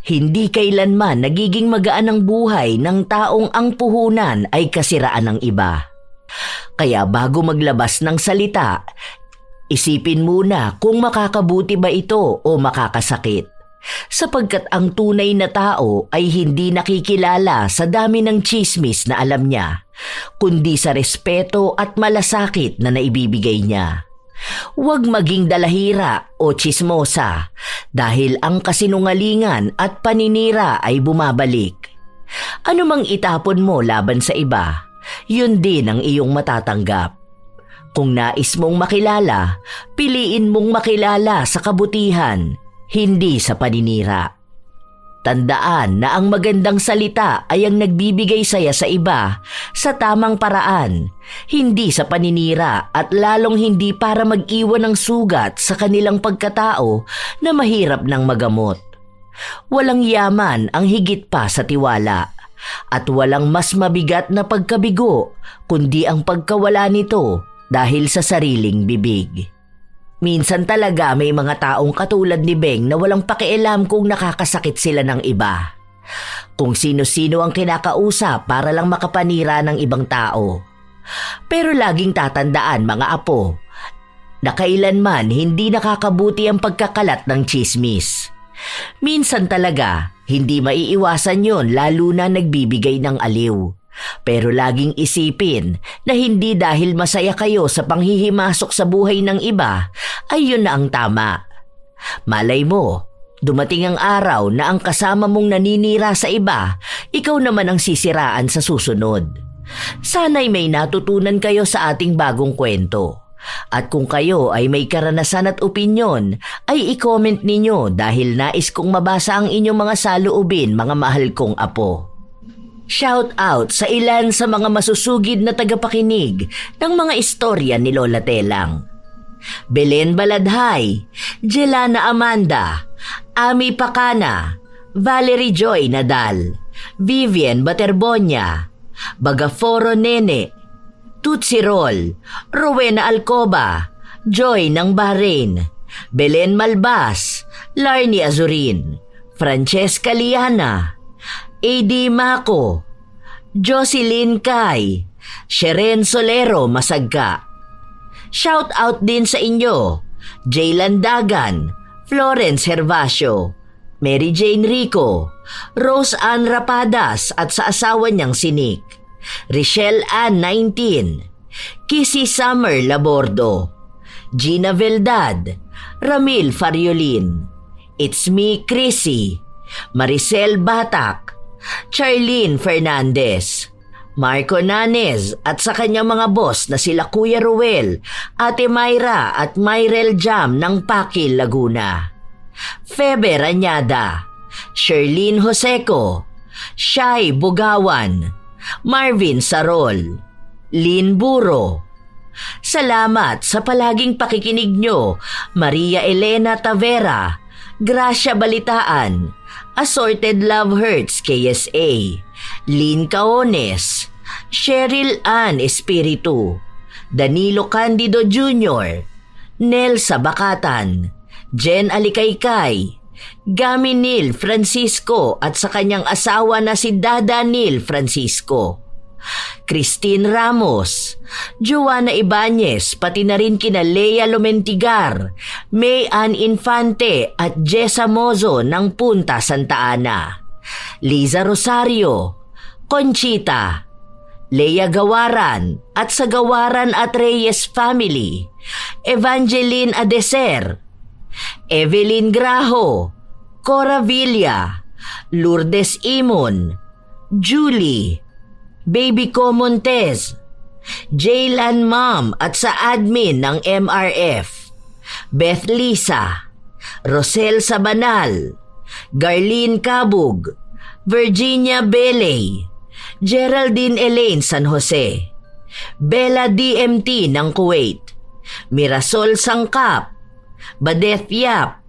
Hindi kailanman nagiging magaan ang buhay ng taong ang puhunan ay kasiraan ng iba. Kaya bago maglabas ng salita, isipin muna kung makakabuti ba ito o makakasakit. sapagkat ang tunay na tao ay hindi nakikilala sa dami ng tsismis na alam niya, kundi sa respeto at malasakit na naibibigay niya. Huwag maging dalahira o tsismosa dahil ang kasinungalingan at paninira ay bumabalik. Ano mang itapon mo laban sa iba, yun din ang iyong matatanggap. Kung nais mong makilala, piliin mong makilala sa kabutihan, hindi sa paninira. Tandaan na ang magandang salita ay ang nagbibigay saya sa iba sa tamang paraan, hindi sa paninira at lalong hindi para mag-iwan ng sugat sa kanilang pagkatao na mahirap ng magamot. Walang yaman ang higit pa sa tiwala at walang mas mabigat na pagkabigo kundi ang pagkawala nito dahil sa sariling bibig. Minsan talaga may mga taong katulad ni Beng na walang pakialam kung nakakasakit sila ng iba. Kung sino-sino ang kinakausap para lang makapanira ng ibang tao. Pero laging tatandaan mga apo, na kailanman hindi nakakabuti ang pagkakalat ng tsismis. Minsan talaga, hindi maiiwasan yon lalo na nagbibigay ng aliw. Pero laging isipin na hindi dahil masaya kayo sa panghihimasok sa buhay ng iba, ay yun na ang tama. Malay mo, dumating ang araw na ang kasama mong naninira sa iba, ikaw naman ang sisiraan sa susunod. Sana'y may natutunan kayo sa ating bagong kwento. At kung kayo ay may karanasan at opinyon, ay i-comment ninyo dahil nais kong mabasa ang inyong mga saloobin, mga mahal kong apo. Shout out sa ilan sa mga masusugid na tagapakinig ng mga istorya ni Lola Telang. Belen Baladhay, Jelana Amanda, Ami Pacana, Valerie Joy Nadal, Vivian Baterbonia, Bagaforo Nene, Tutsi Roll, Rowena Alcoba, Joy ng Bahrain, Belen Malbas, Larnie Azurin, Francesca Liana, A.D. Mako, Jocelyn Kai, Sheren Solero Masagka. Shout out din sa inyo, Jaylan Dagan, Florence Hervasio, Mary Jane Rico, Rose Ann Rapadas at sa asawa niyang si Nick, Richelle Ann 19, Kissy Summer Labordo, Gina Veldad, Ramil Fariolin, It's Me Chrissy, Maricel Batak, Charlene Fernandez, Marco Nanes at sa kanyang mga boss na sila Kuya Ruel, Ate Myra at Myrel Jam ng Pakil, Laguna, Febe Ranyada, Sherlyn Joseco, Shai Bugawan, Marvin Sarol, Lynn Buro. Salamat sa palaging pakikinig nyo, Maria Elena Tavera, Gracia Balitaan, Assorted Love Hurts KSA, Lynn Caones, Cheryl Ann Espiritu, Danilo Candido Jr., Nel Sabakatan, Jen Alikaykay, Gami Nil Francisco at sa kanyang asawa na si Dada Nil Francisco, Christine Ramos, Joanna Ibanez, pati na rin kina Lea Lumentigar, May Ann Infante at Jessa Mozo ng Punta Santa Ana, Liza Rosario, Conchita, Lea Gawaran at sa Gawaran at Reyes family, Evangeline Adeser, Evelyn Graho, Cora Villa, Lourdes Imon, Julie, Baby Co Montez, Jaylan Mom at sa admin ng MRF, Beth Lisa, Rosel Sabanal, Garlene Cabug, Virginia Beley, Geraldine Elaine San Jose, Bella DMT ng Kuwait, Mirasol Sangkap, Badeth Yap,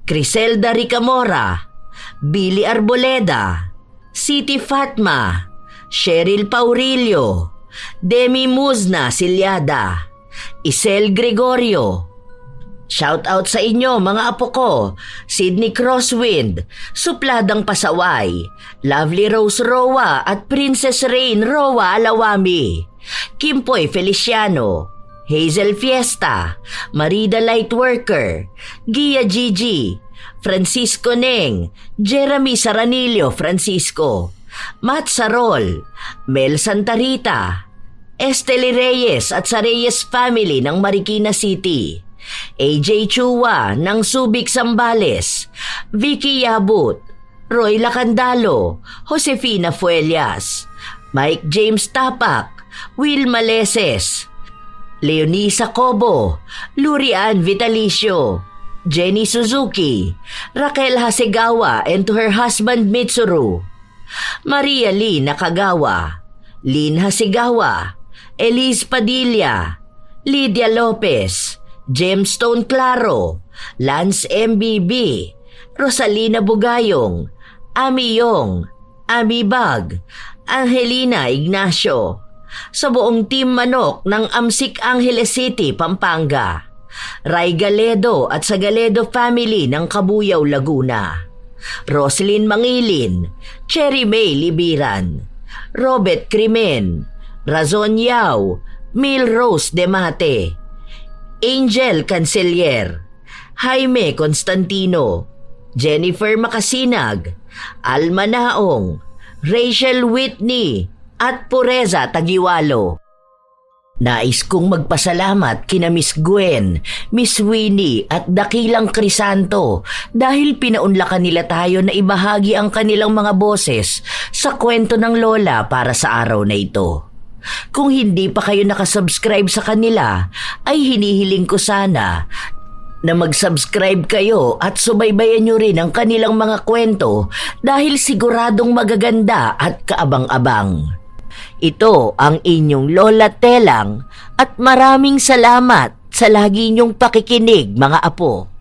Criselda Ricamora, Billy Arboleda, Siti Fatma, Cheryl Paurilio, Demi Muzna Silyada, Isel Gregorio. Shout out sa inyo mga apo ko, Sydney Crosswind, Supladang Pasaway, Lovely Rose Roa at Princess Rain Roa Alawami, Kimpoy Feliciano, Hazel Fiesta, Marida Lightworker, Gia Gigi, Francisco Neng, Jeremy Saranillo Francisco, Matt Sarol, Mel Santarita, Esteli Reyes at sa Reyes family ng Marikina City, AJ Chua ng Subic Zambales, Vicky Yabut, Roy Lacandalo, Josefina Fuelias, Mike James Tapak, Will Maleses, Leonisa Cobo, Lurian Vitalicio, Jenny Suzuki, Raquel Hasegawa and to her husband Mitsuru, Maria Lee Nakagawa, Lynn Hasegawa, Elise Padilla, Lydia Lopez, Gemstone Claro, Lance MBB, Rosalina Bugayong, Ami Yong, Ami Bag, Angelina Ignacio, sa buong team manok ng Amsik Angeles City, Pampanga, Ray Galedo at sa Galedo family ng Kabuyaw, Laguna, Roslyn Mangilin, Cherry May Libiran, Robert Crimen, Razon Yao, Mil Rose Demate, Angel Cancelier, Jaime Constantino, Jennifer Makasinag, Alma Naong, Rachel Whitney at Pureza Tagiwalo. Nais kong magpasalamat kina Miss Gwen, Miss Winnie at Dakilang Crisanto dahil pinaunlakan nila tayo na ibahagi ang kanilang mga boses sa kwento ng lola para sa araw na ito. Kung hindi pa kayo nakasubscribe sa kanila, ay hinihiling ko sana na mag-subscribe kayo at subaybayan nyo rin ang kanilang mga kwento dahil siguradong magaganda at kaabang-abang. Ito ang inyong Lola Telang at maraming salamat sa lagi niyong pakikinig, mga apo.